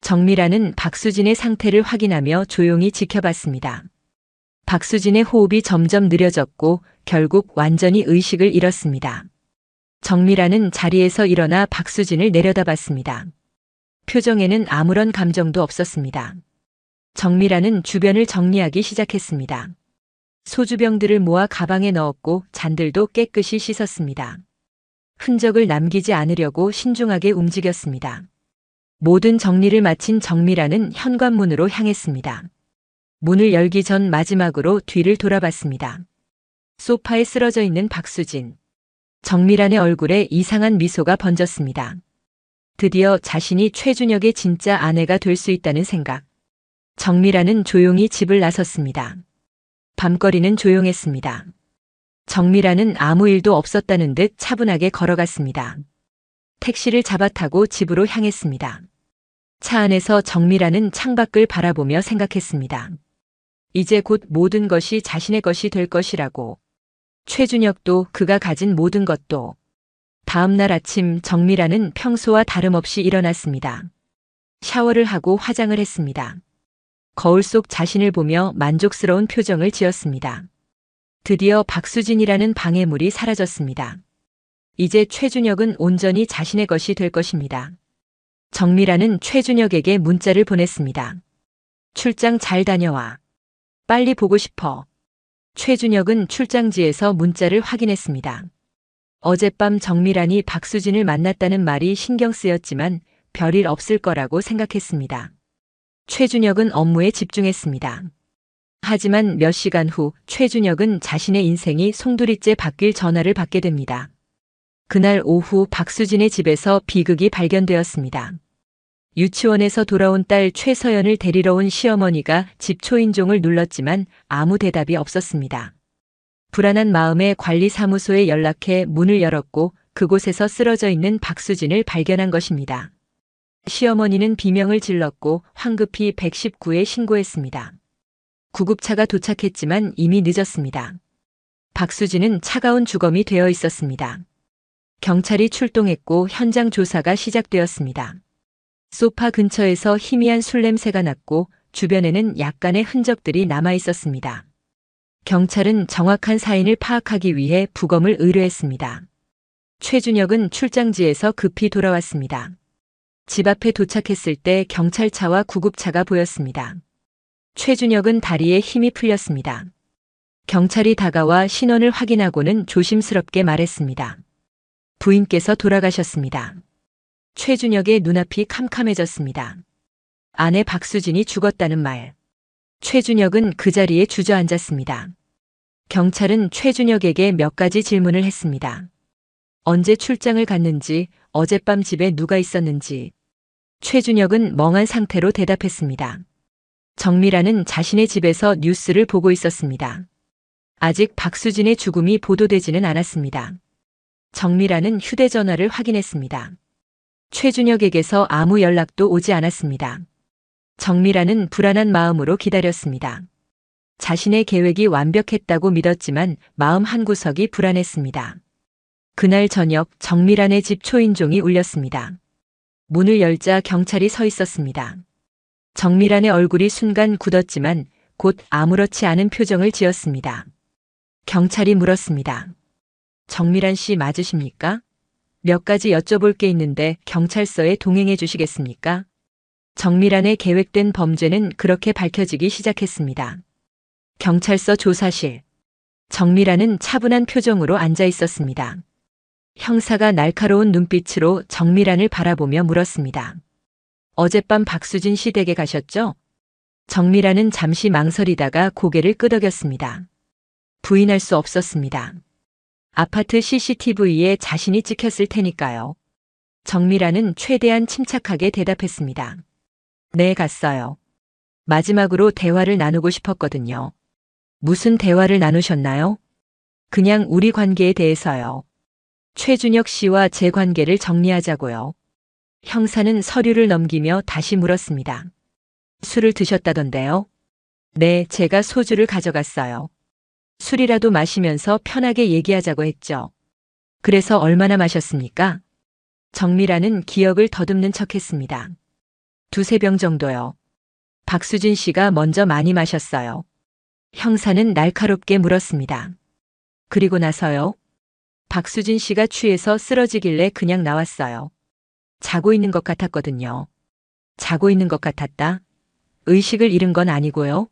정미란은 박수진의 상태를 확인하며 조용히 지켜봤습니다. 박수진의 호흡이 점점 느려졌고 결국 완전히 의식을 잃었습니다. 정미란은 자리에서 일어나 박수진을 내려다봤습니다. 표정에는 아무런 감정도 없었습니다. 정미란은 주변을 정리하기 시작했습니다. 소주병들을 모아 가방에 넣었고 잔들도 깨끗이 씻었습니다. 흔적을 남기지 않으려고 신중하게 움직였습니다. 모든 정리를 마친 정미란은 현관문으로 향했습니다. 문을 열기 전 마지막으로 뒤를 돌아봤습니다. 소파에 쓰러져 있는 박수진. 정미란의 얼굴에 이상한 미소가 번졌습니다. 드디어 자신이 최준혁의 진짜 아내가 될 수 있다는 생각. 정미란은 조용히 집을 나섰습니다. 밤거리는 조용했습니다. 정미란은 아무 일도 없었다는 듯 차분하게 걸어갔습니다. 택시를 잡아 타고 집으로 향했습니다. 차 안에서 정미란은 창밖을 바라보며 생각했습니다. 이제 곧 모든 것이 자신의 것이 될 것이라고. 최준혁도 그가 가진 모든 것도. 다음 날 아침 정미란은 평소와 다름없이 일어났습니다. 샤워를 하고 화장을 했습니다. 거울 속 자신을 보며 만족스러운 표정을 지었습니다. 드디어 박수진이라는 방해물이 사라졌습니다. 이제 최준혁은 온전히 자신의 것이 될 것입니다. 정미란은 최준혁에게 문자를 보냈습니다. 출장 잘 다녀와. 빨리 보고 싶어. 최준혁은 출장지에서 문자를 확인했습니다. 어젯밤 정미란이 박수진을 만났다는 말이 신경 쓰였지만 별일 없을 거라고 생각했습니다. 최준혁은 업무에 집중했습니다. 하지만 몇 시간 후 최준혁은 자신의 인생이 송두리째 바뀔 전화를 받게 됩니다. 그날 오후 박수진의 집에서 비극이 발견되었습니다. 유치원에서 돌아온 딸 최서연을 데리러 온 시어머니가 집 초인종을 눌렀지만 아무 대답이 없었습니다. 불안한 마음에 관리사무소에 연락해 문을 열었고 그곳에서 쓰러져 있는 박수진을 발견한 것입니다. 시어머니는 비명을 질렀고 황급히 119에 신고했습니다. 구급차가 도착했지만 이미 늦었습니다. 박수진은 차가운 주검이 되어 있었습니다. 경찰이 출동했고 현장 조사가 시작되었습니다. 소파 근처에서 희미한 술 냄새가 났고 주변에는 약간의 흔적들이 남아 있었습니다. 경찰은 정확한 사인을 파악하기 위해 부검을 의뢰했습니다. 최준혁은 출장지에서 급히 돌아왔습니다. 집 앞에 도착했을 때 경찰차와 구급차가 보였습니다. 최준혁은 다리에 힘이 풀렸습니다. 경찰이 다가와 신원을 확인하고는 조심스럽게 말했습니다. 부인께서 돌아가셨습니다. 최준혁의 눈앞이 캄캄해졌습니다. 아내 박수진이 죽었다는 말. 최준혁은 그 자리에 주저앉았습니다. 경찰은 최준혁에게 몇 가지 질문을 했습니다. 언제 출장을 갔는지, 어젯밤 집에 누가 있었는지. 최준혁은 멍한 상태로 대답했습니다. 정미라는 자신의 집에서 뉴스를 보고 있었습니다. 아직 박수진의 죽음이 보도되지는 않았습니다. 정미라는 휴대전화를 확인했습니다. 최준혁에게서 아무 연락도 오지 않았습니다. 정미라는 불안한 마음으로 기다렸습니다. 자신의 계획이 완벽했다고 믿었지만 마음 한구석이 불안했습니다. 그날 저녁 정미란의 집 초인종이 울렸습니다. 문을 열자 경찰이 서 있었습니다. 정미란의 얼굴이 순간 굳었지만 곧 아무렇지 않은 표정을 지었습니다. 경찰이 물었습니다. 정미란 씨 맞으십니까? 몇 가지 여쭤볼 게 있는데 경찰서에 동행해 주시겠습니까? 정미란의 계획된 범죄는 그렇게 밝혀지기 시작했습니다. 경찰서 조사실. 정미란은 차분한 표정으로 앉아 있었습니다. 형사가 날카로운 눈빛으로 정미란을 바라보며 물었습니다. 어젯밤 박수진 씨 댁에 가셨죠? 정미란은 잠시 망설이다가 고개를 끄덕였습니다. 부인할 수 없었습니다. 아파트 CCTV에 자신이 찍혔을 테니까요. 정미란은 최대한 침착하게 대답했습니다. 네, 갔어요. 마지막으로 대화를 나누고 싶었거든요. 무슨 대화를 나누셨나요? 그냥 우리 관계에 대해서요. 최준혁 씨와 제 관계를 정리하자고요. 형사는 서류를 넘기며 다시 물었습니다. 술을 드셨다던데요? 네, 제가 소주를 가져갔어요. 술이라도 마시면서 편하게 얘기하자고 했죠. 그래서 얼마나 마셨습니까? 정미라는 기억을 더듬는 척했습니다. 두세 병 정도요. 박수진 씨가 먼저 많이 마셨어요. 형사는 날카롭게 물었습니다. 그리고 나서요? 박수진 씨가 취해서 쓰러지길래 그냥 나왔어요. 자고 있는 것 같았거든요. 자고 있는 것 같았다? 의식을 잃은 건 아니고요.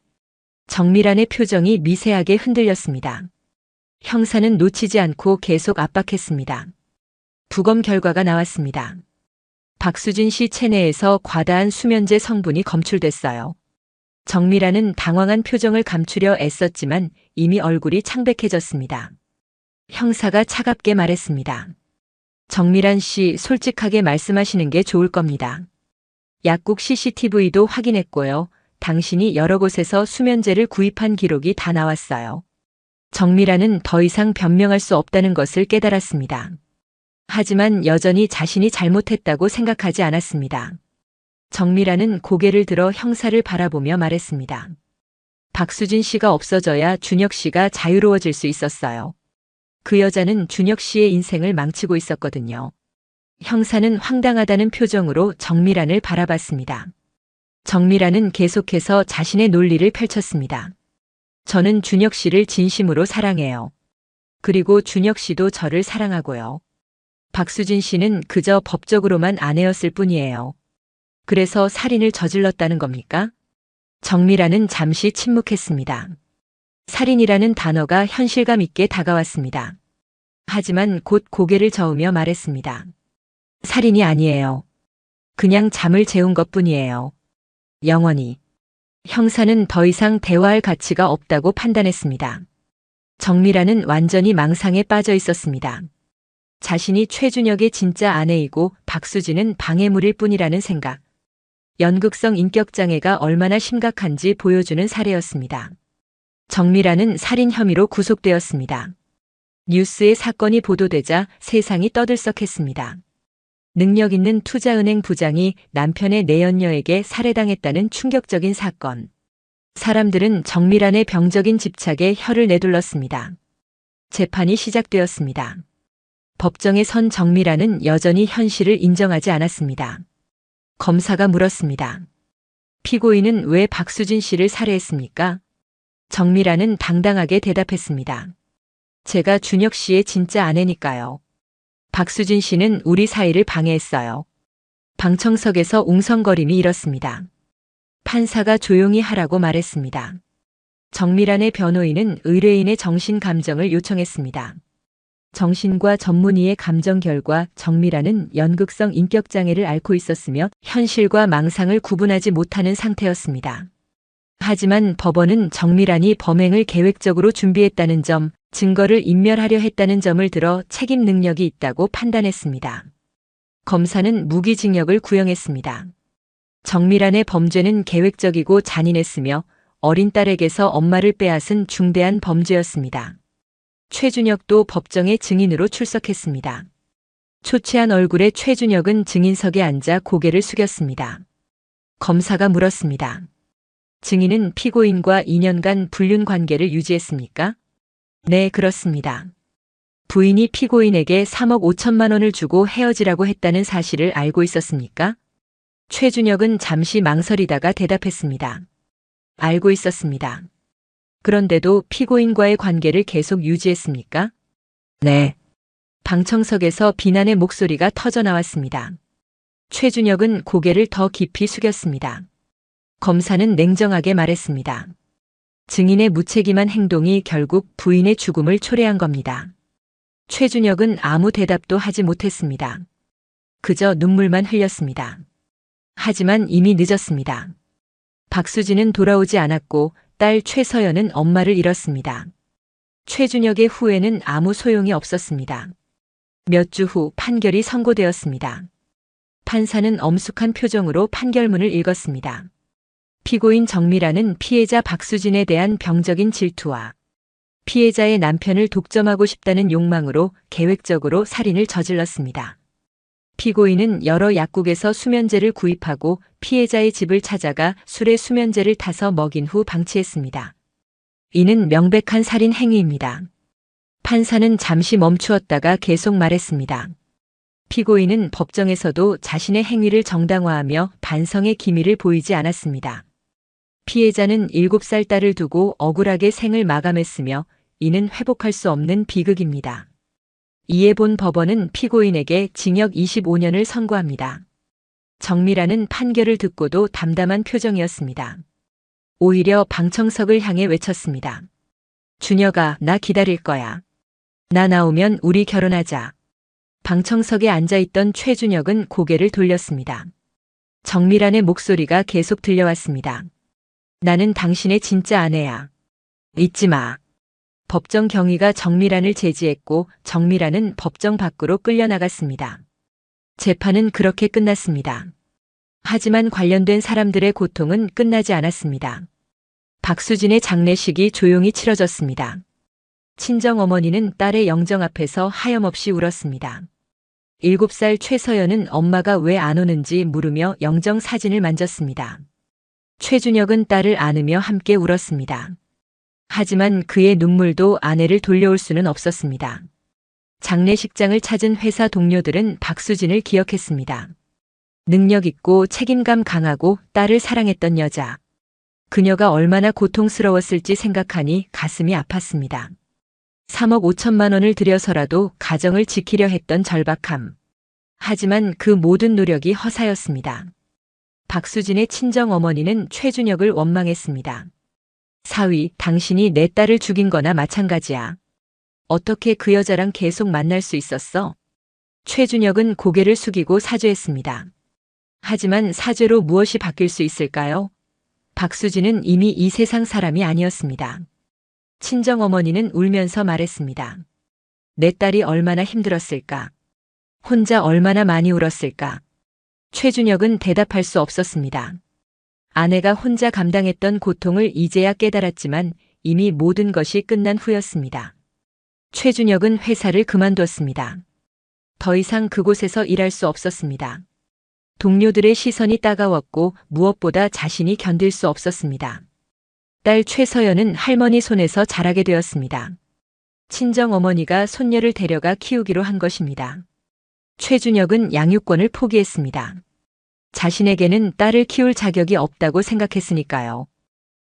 정미란의 표정이 미세하게 흔들렸습니다. 형사는 놓치지 않고 계속 압박했습니다. 부검 결과가 나왔습니다. 박수진 씨 체내에서 과다한 수면제 성분이 검출됐어요. 정미란은 당황한 표정을 감추려 애썼지만 이미 얼굴이 창백해졌습니다. 형사가 차갑게 말했습니다. 정미란 씨 솔직하게 말씀하시는 게 좋을 겁니다. 약국 CCTV도 확인했고요. 당신이 여러 곳에서 수면제를 구입한 기록이 다 나왔어요. 정미란은 더 이상 변명할 수 없다는 것을 깨달았습니다. 하지만 여전히 자신이 잘못했다고 생각하지 않았습니다. 정미란은 고개를 들어 형사를 바라보며 말했습니다. 박수진 씨가 없어져야 준혁 씨가 자유로워질 수 있었어요. 그 여자는 준혁 씨의 인생을 망치고 있었거든요. 형사는 황당하다는 표정으로 정미란을 바라봤습니다. 정미란은 계속해서 자신의 논리를 펼쳤습니다. 저는 준혁 씨를 진심으로 사랑해요. 그리고 준혁 씨도 저를 사랑하고요. 박수진 씨는 그저 법적으로만 아내였을 뿐이에요. 그래서 살인을 저질렀다는 겁니까? 정미란은 잠시 침묵했습니다. 살인이라는 단어가 현실감 있게 다가왔습니다. 하지만 곧 고개를 저으며 말했습니다. 살인이 아니에요. 그냥 잠을 재운 것뿐이에요. 영원히. 형사는 더 이상 대화할 가치가 없다고 판단했습니다. 정미란은 완전히 망상에 빠져 있었습니다. 자신이 최준혁의 진짜 아내이고 박수진은 방해물일 뿐이라는 생각. 연극성 인격장애가 얼마나 심각한지 보여주는 사례였습니다. 정미라는 살인 혐의로 구속되었습니다. 뉴스에 사건이 보도되자 세상이 떠들썩했습니다. 능력 있는 투자은행 부장이 남편의 내연녀에게 살해당했다는 충격적인 사건. 사람들은 정미란의 병적인 집착에 혀를 내둘렀습니다. 재판이 시작되었습니다. 법정에 선 정미란은 여전히 현실을 인정하지 않았습니다. 검사가 물었습니다. 피고인은 왜 박수진 씨를 살해했습니까? 정미란은 당당하게 대답했습니다. 제가 준혁 씨의 진짜 아내니까요. 박수진 씨는 우리 사이를 방해했어요. 방청석에서 웅성거림이 일었습니다. 판사가 조용히 하라고 말했습니다. 정미란의 변호인은 의뢰인의 정신 감정을 요청했습니다. 정신과 전문의의 감정 결과 정미란은 연극성 인격장애를 앓고 있었으며 현실과 망상을 구분하지 못하는 상태였습니다. 하지만 법원은 정미란이 범행을 계획적으로 준비했다는 점, 증거를 인멸하려 했다는 점을 들어 책임 능력이 있다고 판단했습니다. 검사는 무기징역을 구형했습니다. 정미란의 범죄는 계획적이고 잔인했으며 어린 딸에게서 엄마를 빼앗은 중대한 범죄였습니다. 최준혁도 법정에 증인으로 출석했습니다. 초췌한 얼굴의 최준혁은 증인석에 앉아 고개를 숙였습니다. 검사가 물었습니다. 증인은 피고인과 2년간 불륜 관계를 유지했습니까? 네, 그렇습니다. 부인이 피고인에게 3억 5천만 원을 주고 헤어지라고 했다는 사실을 알고 있었습니까? 최준혁은 잠시 망설이다가 대답했습니다. 알고 있었습니다. 그런데도 피고인과의 관계를 계속 유지했습니까? 네. 방청석에서 비난의 목소리가 터져나왔습니다. 최준혁은 고개를 더 깊이 숙였습니다. 검사는 냉정하게 말했습니다. 증인의 무책임한 행동이 결국 부인의 죽음을 초래한 겁니다. 최준혁은 아무 대답도 하지 못했습니다. 그저 눈물만 흘렸습니다. 하지만 이미 늦었습니다. 박수진은 돌아오지 않았고 딸 최서연은 엄마를 잃었습니다. 최준혁의 후회는 아무 소용이 없었습니다. 몇 주 후 판결이 선고되었습니다. 판사는 엄숙한 표정으로 판결문을 읽었습니다. 피고인 정미란은 피해자 박수진에 대한 병적인 질투와 피해자의 남편을 독점하고 싶다는 욕망으로 계획적으로 살인을 저질렀습니다. 피고인은 여러 약국에서 수면제를 구입하고 피해자의 집을 찾아가 술에 수면제를 타서 먹인 후 방치했습니다. 이는 명백한 살인 행위입니다. 판사는 잠시 멈추었다가 계속 말했습니다. 피고인은 법정에서도 자신의 행위를 정당화하며 반성의 기미를 보이지 않았습니다. 피해자는 7살 딸을 두고 억울하게 생을 마감했으며 이는 회복할 수 없는 비극입니다. 이에 본 법원은 피고인에게 징역 25년을 선고합니다. 정미란은 판결을 듣고도 담담한 표정이었습니다. 오히려 방청석을 향해 외쳤습니다. 준혁아, 나 기다릴 거야. 나 나오면 우리 결혼하자. 방청석에 앉아있던 최준혁은 고개를 돌렸습니다. 정미란의 목소리가 계속 들려왔습니다. 나는 당신의 진짜 아내야. 잊지 마. 법정 경위가 정미란을 제지했고 정미란은 법정 밖으로 끌려나갔습니다. 재판은 그렇게 끝났습니다. 하지만 관련된 사람들의 고통은 끝나지 않았습니다. 박수진의 장례식이 조용히 치러졌습니다. 친정어머니는 딸의 영정 앞에서 하염없이 울었습니다. 7살 최서연은 엄마가 왜 안 오는지 물으며 영정 사진을 만졌습니다. 최준혁은 딸을 안으며 함께 울었습니다. 하지만 그의 눈물도 아내를 돌려올 수는 없었습니다. 장례식장을 찾은 회사 동료들은 박수진을 기억했습니다. 능력 있고 책임감 강하고 딸을 사랑했던 여자. 그녀가 얼마나 고통스러웠을지 생각하니 가슴이 아팠습니다. 3억 5천만 원을 들여서라도 가정을 지키려 했던 절박함. 하지만 그 모든 노력이 허사였습니다. 박수진의 친정어머니는 최준혁을 원망했습니다. 사위, 당신이 내 딸을 죽인 거나 마찬가지야. 어떻게 그 여자랑 계속 만날 수 있었어? 최준혁은 고개를 숙이고 사죄했습니다. 하지만 사죄로 무엇이 바뀔 수 있을까요? 박수진은 이미 이 세상 사람이 아니었습니다. 친정어머니는 울면서 말했습니다. 내 딸이 얼마나 힘들었을까? 혼자 얼마나 많이 울었을까? 최준혁은 대답할 수 없었습니다. 아내가 혼자 감당했던 고통을 이제야 깨달았지만 이미 모든 것이 끝난 후였습니다. 최준혁은 회사를 그만뒀습니다. 더 이상 그곳에서 일할 수 없었습니다. 동료들의 시선이 따가웠고 무엇보다 자신이 견딜 수 없었습니다. 딸 최서연은 할머니 손에서 자라게 되었습니다. 친정어머니가 손녀를 데려가 키우기로 한 것입니다. 최준혁은 양육권을 포기했습니다. 자신에게는 딸을 키울 자격이 없다고 생각했으니까요.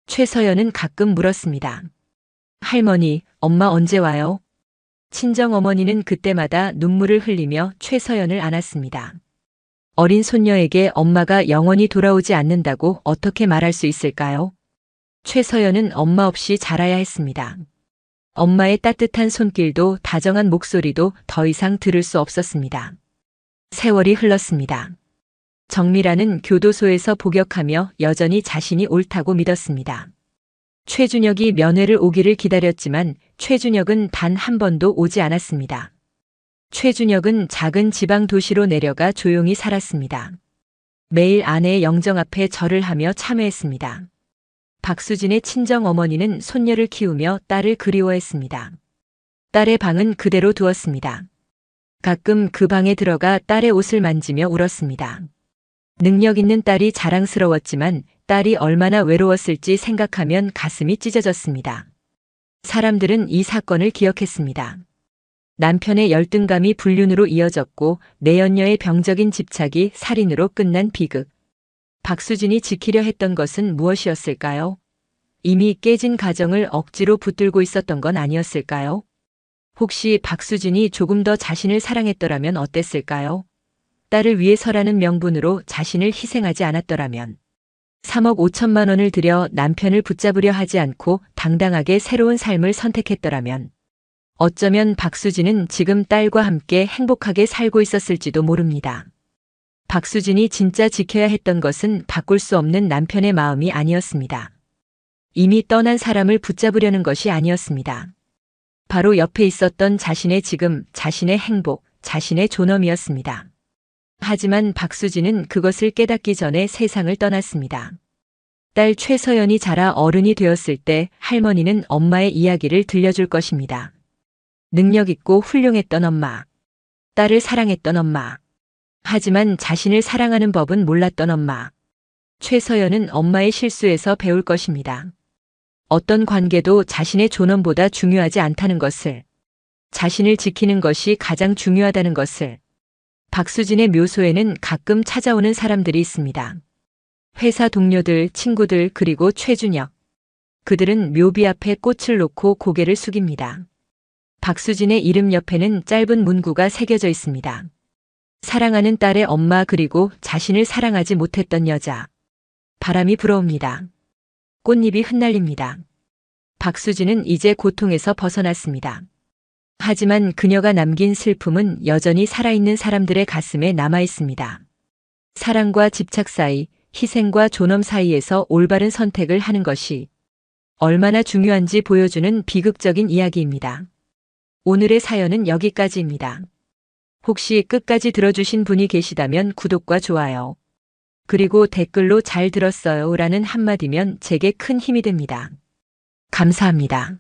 최서연은 가끔 물었습니다. 할머니, 엄마 언제 와요? 친정어머니는 그때마다 눈물을 흘리며 최서연을 안았습니다. 어린 손녀에게 엄마가 영원히 돌아오지 않는다고 어떻게 말할 수 있을까요? 최서연은 엄마 없이 자라야 했습니다. 엄마의 따뜻한 손길도 다정한 목소리도 더 이상 들을 수 없었습니다. 세월이 흘렀습니다. 정미라는 교도소에서 복역하며 여전히 자신이 옳다고 믿었습니다. 최준혁이 면회를 오기를 기다렸지만 최준혁은 단 한 번도 오지 않았습니다. 최준혁은 작은 지방 도시로 내려가 조용히 살았습니다. 매일 아내의 영정 앞에 절을 하며 참회했습니다. 박수진의 친정어머니는 손녀를 키우며 딸을 그리워했습니다. 딸의 방은 그대로 두었습니다. 가끔 그 방에 들어가 딸의 옷을 만지며 울었습니다. 능력 있는 딸이 자랑스러웠지만 딸이 얼마나 외로웠을지 생각하면 가슴이 찢어졌습니다. 사람들은 이 사건을 기억했습니다. 남편의 열등감이 불륜으로 이어졌고 내연녀의 병적인 집착이 살인으로 끝난 비극. 박수진이 지키려 했던 것은 무엇이었을까요? 이미 깨진 가정을 억지로 붙들고 있었던 건 아니었을까요? 혹시 박수진이 조금 더 자신을 사랑했더라면 어땠을까요? 딸을 위해서라는 명분으로 자신을 희생하지 않았더라면, 3억 5천만 원을 들여 남편을 붙잡으려 하지 않고 당당하게 새로운 삶을 선택했더라면, 어쩌면 박수진은 지금 딸과 함께 행복하게 살고 있었을지도 모릅니다. 박수진이 진짜 지켜야 했던 것은 바꿀 수 없는 남편의 마음이 아니었습니다. 이미 떠난 사람을 붙잡으려는 것이 아니었습니다. 바로 옆에 있었던 자신의 지금, 자신의 행복, 자신의 존엄이었습니다. 하지만 박수진은 그것을 깨닫기 전에 세상을 떠났습니다. 딸 최서연이 자라 어른이 되었을 때 할머니는 엄마의 이야기를 들려줄 것입니다. 능력 있고 훌륭했던 엄마. 딸을 사랑했던 엄마. 하지만 자신을 사랑하는 법은 몰랐던 엄마. 최서연은 엄마의 실수에서 배울 것입니다. 어떤 관계도 자신의 존엄보다 중요하지 않다는 것을, 자신을 지키는 것이 가장 중요하다는 것을. 박수진의 묘소에는 가끔 찾아오는 사람들이 있습니다. 회사 동료들, 친구들, 그리고 최준혁. 그들은 묘비 앞에 꽃을 놓고 고개를 숙입니다. 박수진의 이름 옆에는 짧은 문구가 새겨져 있습니다. 사랑하는 딸의 엄마 그리고 자신을 사랑하지 못했던 여자. 바람이 불어옵니다. 꽃잎이 흩날립니다. 박수진은 이제 고통에서 벗어났습니다. 하지만 그녀가 남긴 슬픔은 여전히 살아있는 사람들의 가슴에 남아있습니다. 사랑과 집착 사이, 희생과 존엄 사이에서 올바른 선택을 하는 것이 얼마나 중요한지 보여주는 비극적인 이야기입니다. 오늘의 사연은 여기까지입니다. 혹시 끝까지 들어주신 분이 계시다면 구독과 좋아요, 그리고 댓글로 잘 들었어요 라는 한마디면 제게 큰 힘이 됩니다. 감사합니다.